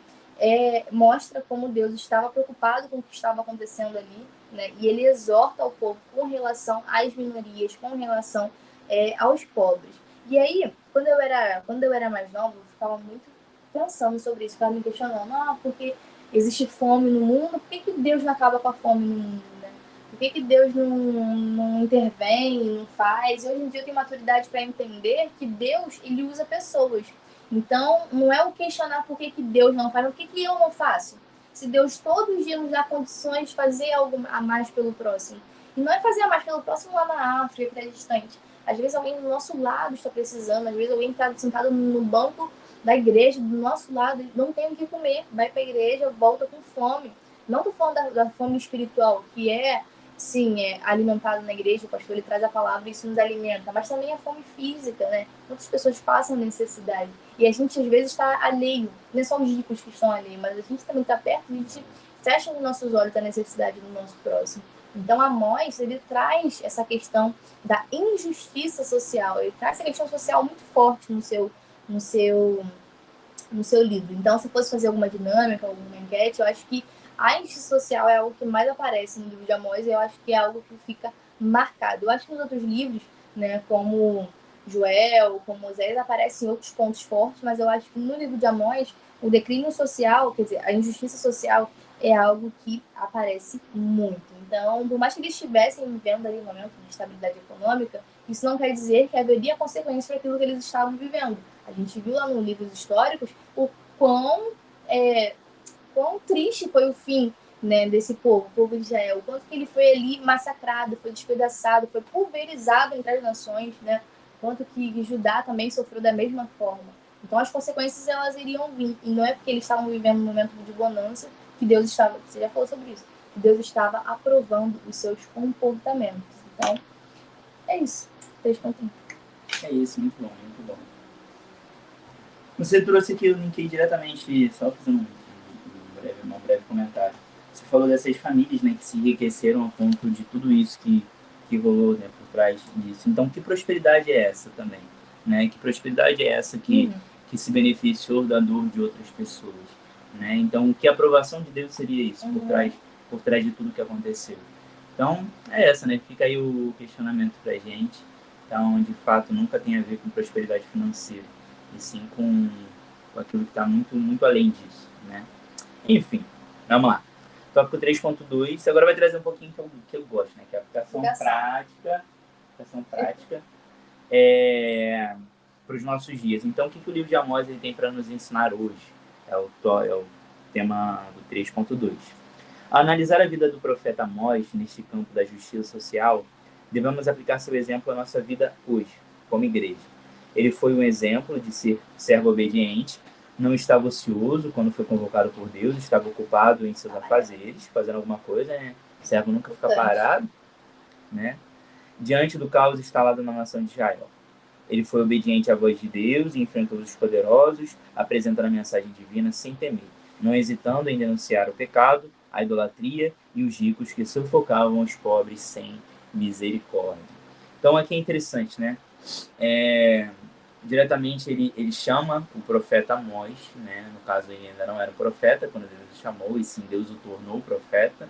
mostra como Deus estava preocupado com o que estava acontecendo ali, né? E ele exorta o povo com relação às minorias, com relação aos pobres. E aí, quando eu era mais nova, eu ficava muito pensando sobre isso, ficava me questionando, porque existe fome no mundo, por que Deus não acaba com a fome no mundo, né? Por que Deus não intervém, não faz? E hoje em dia eu tenho maturidade para entender que Deus, ele usa pessoas. Então, não é o questionar por que Deus não faz, mas por que eu não faço? Se Deus todos os dias nos dá condições de fazer algo a mais pelo próximo. E não é fazer a mais pelo próximo lá na África, que é distante. Às vezes alguém do nosso lado está precisando, às vezes alguém está sentado no banco da igreja, do nosso lado, não tem o que comer, vai para a igreja, volta com fome. Não estou falando da fome espiritual, que sim, alimentado na igreja, o pastor ele traz a palavra e isso nos alimenta, mas também a fome física, né? Muitas pessoas passam necessidade. E a gente, às vezes, está alheio. Não é só os ricos que estão alheios, mas a gente também está perto, a gente fecha os nossos olhos da necessidade do nosso próximo. Então, Amós, ele traz essa questão da injustiça social, ele traz essa questão social muito forte no seu livro. Então, se fosse fazer alguma dinâmica, alguma enquete, eu acho que a injustiça social é algo que mais aparece no livro de Amós e eu acho que é algo que fica marcado. Eu acho que nos outros livros, né, como Joel, como Moisés, aparecem outros pontos fortes, mas eu acho que no livro de Amós, o declínio social, quer dizer, a injustiça social é algo que aparece muito. Então, por mais que eles estivessem vivendo ali um momento de estabilidade econômica, isso não quer dizer que haveria consequências para aquilo que eles estavam vivendo. A gente viu lá nos livros históricos o quão triste foi o fim, né, desse povo, o povo de Israel, o quanto que ele foi ali massacrado, foi despedaçado, foi pulverizado entre as nações, né, quanto que Judá também sofreu da mesma forma. Então as consequências elas iriam vir, e não é porque eles estavam vivendo um momento de bonança que Deus estava, você já falou sobre isso, que Deus estava aprovando os seus comportamentos. Então, é isso. 3.1. É isso, muito bom, muito bom. Você trouxe aqui, eu linkei diretamente, só fazendo um breve comentário. Você falou dessas famílias, né, que se enriqueceram a ponto de tudo isso que rolou, né, por trás disso. Então, que prosperidade é essa também? Né? Que prosperidade é essa que se beneficiou da dor de outras pessoas? Né? Então, que aprovação de Deus seria isso, por trás de tudo que aconteceu? Então, é essa, né? Fica aí o questionamento pra gente. Então, de fato, nunca tem a ver com prosperidade financeira, e sim com aquilo que está muito, muito além disso, né? Enfim, vamos lá. Tópico 3.2, agora vai trazer um pouquinho que eu gosto, né? Que é a aplicação prática para os nossos dias. Então, o que o livro de Amós ele tem para nos ensinar hoje? É o tema do 3.2. Ao analisar a vida do profeta Amós neste campo da justiça social, devemos aplicar seu exemplo à nossa vida hoje, como igreja. Ele foi um exemplo de ser servo obediente, não estava ocioso quando foi convocado por Deus, estava ocupado em seus afazeres, fazendo alguma coisa, né? O servo nunca fica parado, né? Diante do caos instalado na nação de Israel. Ele foi obediente à voz de Deus e enfrentou os poderosos, apresentando a mensagem divina sem temer, não hesitando em denunciar o pecado, a idolatria e os ricos que sufocavam os pobres sem misericórdia. Então aqui é interessante, né? Diretamente ele chama o profeta Amós, né? No caso ele ainda não era profeta quando Deus o chamou, e sim Deus o tornou profeta.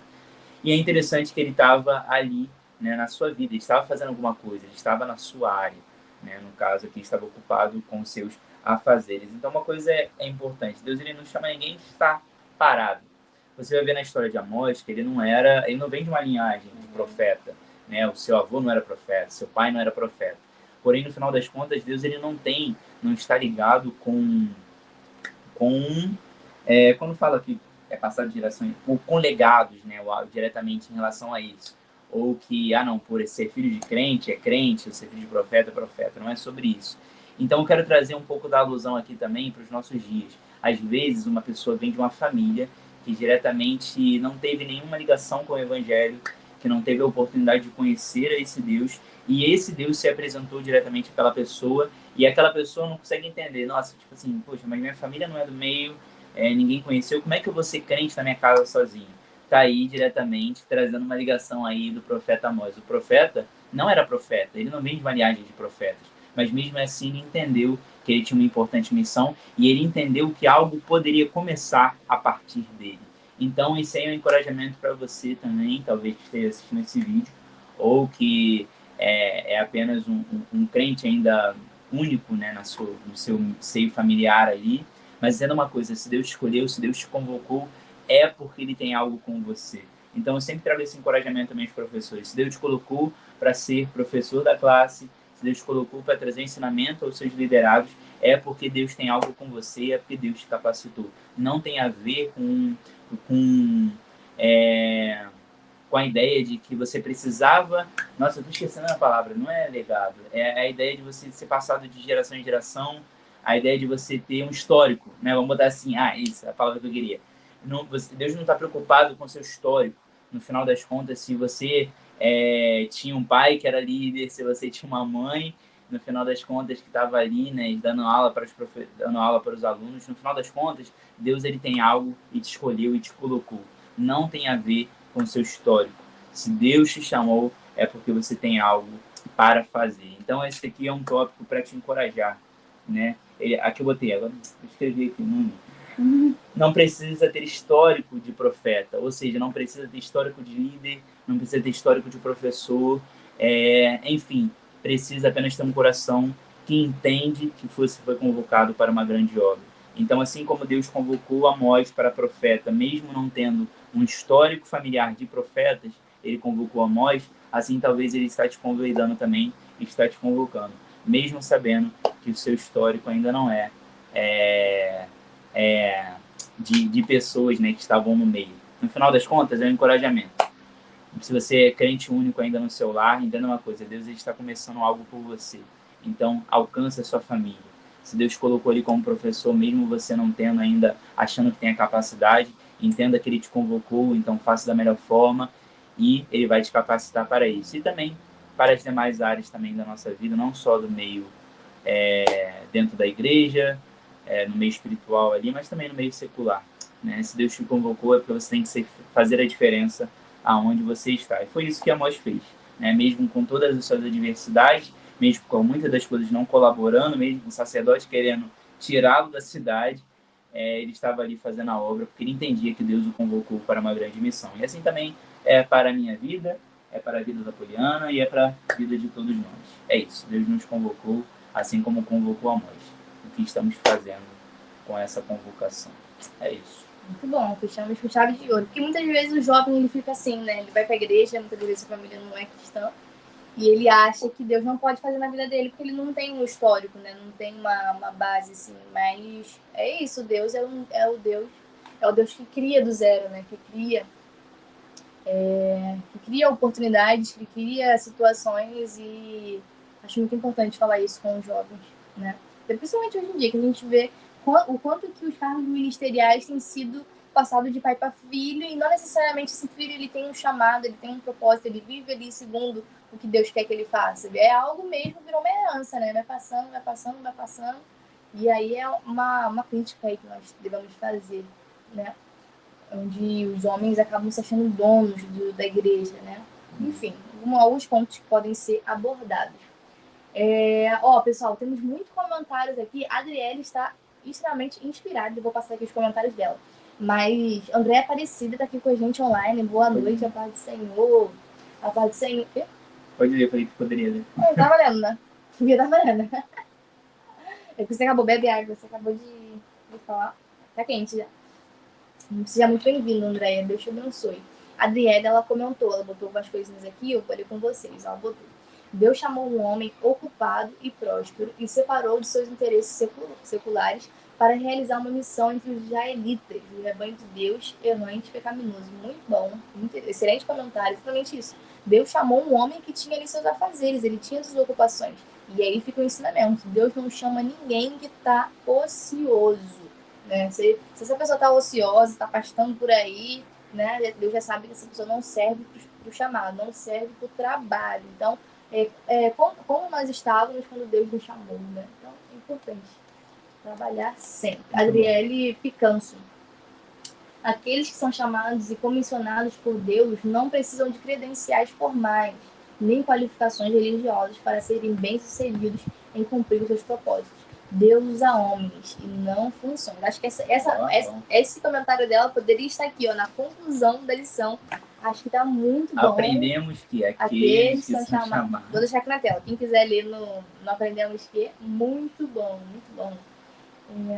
E é interessante que ele estava ali, né, na sua vida, ele estava fazendo alguma coisa, ele estava na sua área, né? No caso aqui estava ocupado com os seus afazeres. Então uma coisa é importante, Deus ele não chama ninguém que está parado. Você vai ver na história de Amós que ele não vem de uma linhagem de profeta, né? O seu avô não era profeta, seu pai não era profeta. Porém, no final das contas, Deus ele não está ligado com quando fala que é passado de geração, com legados, né, diretamente em relação a isso. Ou que, não, por ser filho de crente, é crente, ou ser filho de profeta, é profeta. Não é sobre isso. Então, eu quero trazer um pouco da alusão aqui também para os nossos dias. Às vezes, uma pessoa vem de uma família que diretamente não teve nenhuma ligação com o evangelho, que não teve a oportunidade de conhecer a esse Deus, e esse Deus se apresentou diretamente àquela pessoa, e aquela pessoa não consegue entender, nossa, tipo assim, poxa, mas minha família não é do meio, ninguém conheceu, como é que eu vou ser crente na minha casa sozinho? Tá aí diretamente trazendo uma ligação aí do profeta Amós. O profeta não era profeta, ele não vem de uma linhagem de profetas, mas mesmo assim ele entendeu que ele tinha uma importante missão e ele entendeu que algo poderia começar a partir dele. Então, esse aí é um encorajamento para você também, talvez que esteja assistindo esse vídeo, ou que é apenas um crente ainda único, né, no seu seio familiar ali, mas dizendo uma coisa, se Deus te escolheu, se Deus te convocou, é porque ele tem algo com você. Então, eu sempre trago esse encorajamento também aos professores. Se Deus te colocou para ser professor da classe, se Deus te colocou para trazer ensinamento aos seus liderados, é porque Deus tem algo com você, é porque Deus te capacitou. Não tem a ver com, com a ideia de que você precisava... Nossa, eu estou esquecendo a palavra, não é legado. É a ideia de você ser passado de geração em geração, a ideia de você ter um histórico, né? Vamos botar assim, isso é a palavra que eu queria. Deus não está preocupado com o seu histórico. No final das contas, se você tinha um pai que era líder, se você tinha uma mãe, no final das contas, que estava ali, né, dando aula para os alunos, no final das contas, Deus ele tem algo e te escolheu e te colocou. Não tem a ver com o seu histórico. Se Deus te chamou, é porque você tem algo para fazer. Então, esse aqui é um tópico para te encorajar, né? Aqui eu botei, agora eu escrevi aqui, não precisa ter histórico de profeta, ou seja, não precisa ter histórico de líder, não precisa ter histórico de professor, enfim, precisa apenas ter um coração que entende que você foi convocado para uma grande obra. Então, assim como Deus convocou Amós para profeta, mesmo não tendo um histórico familiar de profetas, ele convocou Amós, assim talvez ele está te convidando também, está te convocando, mesmo sabendo que o seu histórico ainda não de pessoas, né, que estavam no meio. No final das contas, é um encorajamento. Se você é crente único ainda no seu lar, entenda uma coisa, Deus está começando algo por você. Então, alcance a sua família. Se Deus colocou ele como professor, mesmo você não tendo ainda, achando que tem a capacidade, entenda que ele te convocou, então faça da melhor forma e ele vai te capacitar para isso. E também para as demais áreas também da nossa vida, não só do meio dentro da igreja, no meio espiritual ali, mas também no meio secular, né? Se Deus te convocou, é porque você tem que fazer a diferença aonde você está. E foi isso que Amós fez, né? Mesmo com todas as suas adversidades, mesmo com muitas das coisas não colaborando, mesmo com o sacerdote querendo tirá-lo da cidade, ele estava ali fazendo a obra, porque ele entendia que Deus o convocou para uma grande missão. E assim também é para a minha vida, é para a vida da Poliana e é para a vida de todos nós. É isso, Deus nos convocou, assim como convocou Amós. O que estamos fazendo com essa convocação. É isso. Muito bom, fechamos com chave de ouro. Porque muitas vezes o jovem ele fica assim, né? Ele vai para a igreja, muitas vezes a família não é cristã, e ele acha que Deus não pode fazer na vida dele porque ele não tem um histórico, né? Não tem uma base assim. Mas é isso, Deus é o Deus que cria do zero, né? Que cria oportunidades, que cria situações, e acho muito importante falar isso com os jovens, né? Principalmente hoje em dia, que a gente vê o quanto que os cargos ministeriais têm sido passados de pai para filho, e não necessariamente esse filho ele tem um chamado, ele tem um propósito, ele vive ali segundo o que Deus quer que ele faça. É algo mesmo, virou uma herança, né? Vai passando, vai passando, vai passando. E aí é uma crítica aí que nós devemos fazer, né? Onde os homens acabam se achando donos da igreja, né? Enfim, alguns pontos que podem ser abordados. Pessoal, temos muitos comentários aqui. A Adriele está extremamente inspirada. Eu vou passar aqui os comentários dela. Mas André Aparecida está aqui com a gente online. Boa noite, a paz do Senhor. A paz do Senhor. Pode ler, eu falei que poderia ler. Tá valendo, né? Tá valendo. É que você acabou de beber água, você acabou de falar. Tá quente já. Seja muito bem-vindo, Andréia. Deus te abençoe. A Adriele, ela comentou, ela botou algumas coisinhas aqui, eu vou ler com vocês. Ela botou: Deus chamou um homem ocupado e próspero e separou de seus interesses seculares para realizar uma missão entre os israelitas, o rebanho de Deus, errante e pecaminoso. Muito bom, excelente comentário, exatamente isso. Deus chamou um homem que tinha ali seus afazeres, ele tinha suas ocupações. E aí fica o ensinamento: Deus não chama ninguém que está ocioso, né? Se essa pessoa está ociosa, está pastando por aí, né? Deus já sabe que essa pessoa não serve para o chamado, não serve para o trabalho. Então, como nós estávamos quando Deus nos chamou, né? Então, é importante trabalhar sempre. Adriele Picanso: aqueles que são chamados e comissionados por Deus não precisam de credenciais formais, nem qualificações religiosas para serem bem-sucedidos em cumprir os seus propósitos. Deus usa homens e não funções. Acho que esse comentário dela poderia estar aqui, ó, na conclusão da lição. Acho que tá muito bom. Aprendemos que aqueles que são chamados. Vou deixar aqui na tela. Quem quiser ler no Aprendemos que, muito bom, muito bom.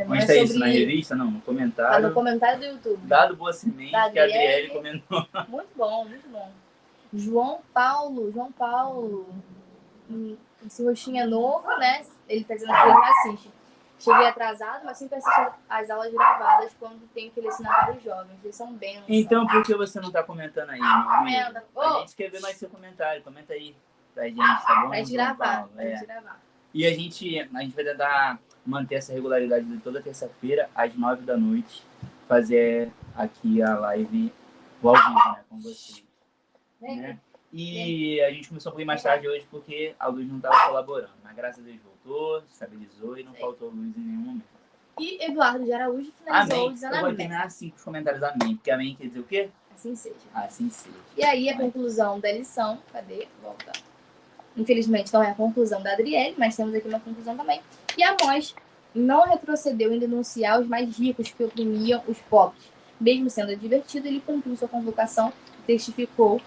Onde tá isso? Na revista? Não, no comentário. Tá no comentário do YouTube. Dado Boa Semente, que a Adriele comentou. Muito bom, muito bom. João Paulo. Esse rostinho é novo, né? Ele tá dizendo que ele já assiste. Cheguei atrasado, mas sempre assisto as aulas gravadas quando tenho que ensinar para os jovens. Eles são bênçãos. Então, por que você não tá comentando aí, meu amigo? A gente quer ver mais seu comentário. Comenta aí pra gente, tá bom? Pra gente gravar. E a gente vai tentar manter essa regularidade de toda terça-feira, às 9 da noite, fazer aqui a live ao vivo, né, com vocês. Né? E a gente começou um pouquinho mais tarde hoje porque a luz não estava colaborando. Mas graças a Deus voltou, estabilizou e não faltou luz em nenhum momento. E Eduardo de Araújo finalizou dizendo amém. Eu vou terminar assim com os comentários amém. Porque amém quer dizer o quê? Assim seja. Assim seja. E aí a conclusão da lição. Cadê? Volta. Infelizmente não é a conclusão da Adriele, mas temos aqui uma conclusão também. E Amós não retrocedeu em denunciar os mais ricos que oprimiam os pobres. Mesmo sendo advertido, ele cumpriu sua convocação e testificou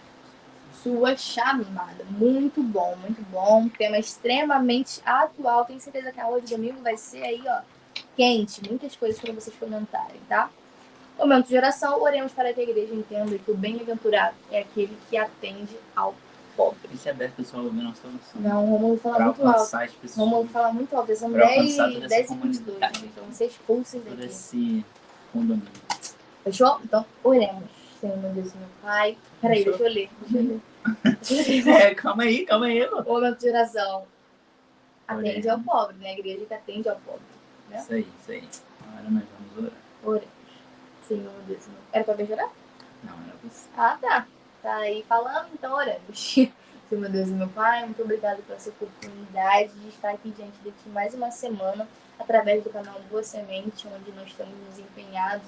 sua chamada. Muito bom, muito bom. Tema extremamente atual. Tenho certeza que a aula de domingo vai ser aí, ó, quente. Muitas coisas para vocês comentarem, tá? Momento de oração. Oremos para que a igreja entenda que o bem-aventurado é aquele que atende ao pobre. Isso é aberto, pessoal, ouvir nossa oração. Não, vamos falar muito alto. Vamos falar muito alto. São 10h22. Então você expulsem daqui. Esse condomínio. Fechou? Então, oremos. Senhor, meu Deus, meu Pai. Peraí, deixa eu ler. Calma aí, ó. Momento de oração. Atende ao pobre, né? A igreja que atende ao pobre. Né? Isso aí. Agora nós vamos orar. Oremos. Senhor, meu Deus, meu Pai. Era pra me orar? Não, era você. Ah, tá. Tá aí falando, então oremos. Senhor, meu Deus e meu Pai, muito obrigado pela sua oportunidade de estar aqui diante de Ti mais uma semana, através do canal Boa Semente, onde nós estamos nos empenhados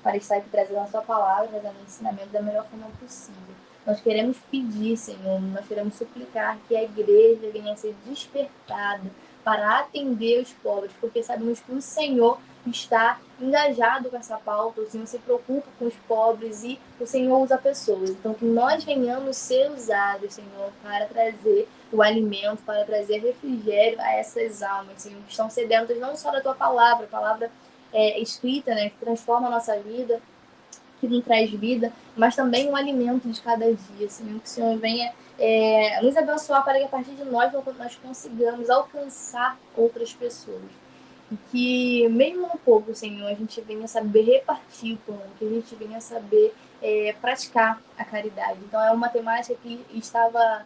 para estar aqui trazendo a sua palavra, trazendo o ensinamento da melhor forma possível. Nós queremos pedir, Senhor, nós queremos suplicar que a igreja venha a ser despertada para atender os pobres, porque sabemos que o Senhor está engajado com essa pauta, o Senhor se preocupa com os pobres e o Senhor usa pessoas. Então, que nós venhamos ser usados, Senhor, para trazer o alimento, para trazer refrigério a essas almas, Senhor, que estão sedentas não só da Tua palavra, a palavra escrita, né, que transforma a nossa vida, que nos traz vida, mas também o alimento de cada dia, Senhor, que o Senhor venha nos abençoar para que a partir de nós consigamos alcançar outras pessoas. E que, mesmo no pouco, Senhor, a gente venha saber repartir o pão, que a gente venha saber praticar a caridade. Então, é uma temática que estava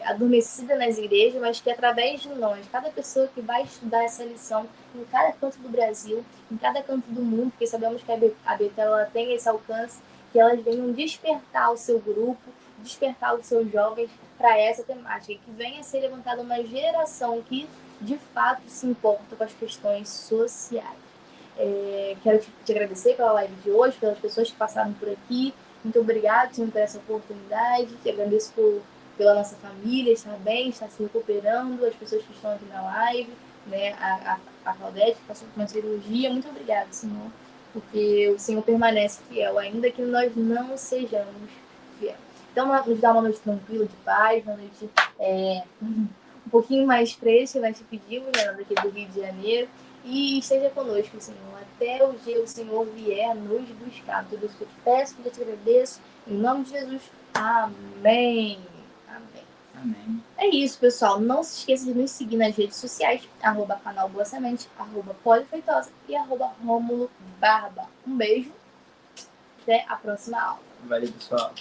adormecida nas igrejas, mas que através de nós, cada pessoa que vai estudar essa lição em cada canto do Brasil, em cada canto do mundo, porque sabemos que a Betel ela tem esse alcance, que elas venham despertar o seu grupo, despertar os seus jovens para essa temática, e que venha a ser levantada uma geração que de fato se importa com as questões sociais. Quero te agradecer pela live de hoje, pelas pessoas que passaram por aqui. Muito obrigado, Senhor, por essa oportunidade. Te agradeço pela nossa família, estar bem, estar se recuperando, as pessoas que estão aqui na live, né? A Claudete, que passou por uma cirurgia. Muito obrigado, Senhor, porque o Senhor permanece fiel, ainda que nós não sejamos fiéis. Então, nos dá uma noite tranquila, de paz, uma noite um pouquinho mais fresca, nós te pedimos, né, daqui do Rio de Janeiro, e esteja conosco, Senhor, até o dia que o Senhor vier nos buscar. Tudo isso que eu te peço, que eu te agradeço, em nome de Jesus, amém. Amém. É isso, pessoal, não se esqueça de nos seguir nas redes sociais, @canal Boa Semente, @polifeitosa e @Romulo Barba. Um beijo, até a próxima aula. Valeu, pessoal.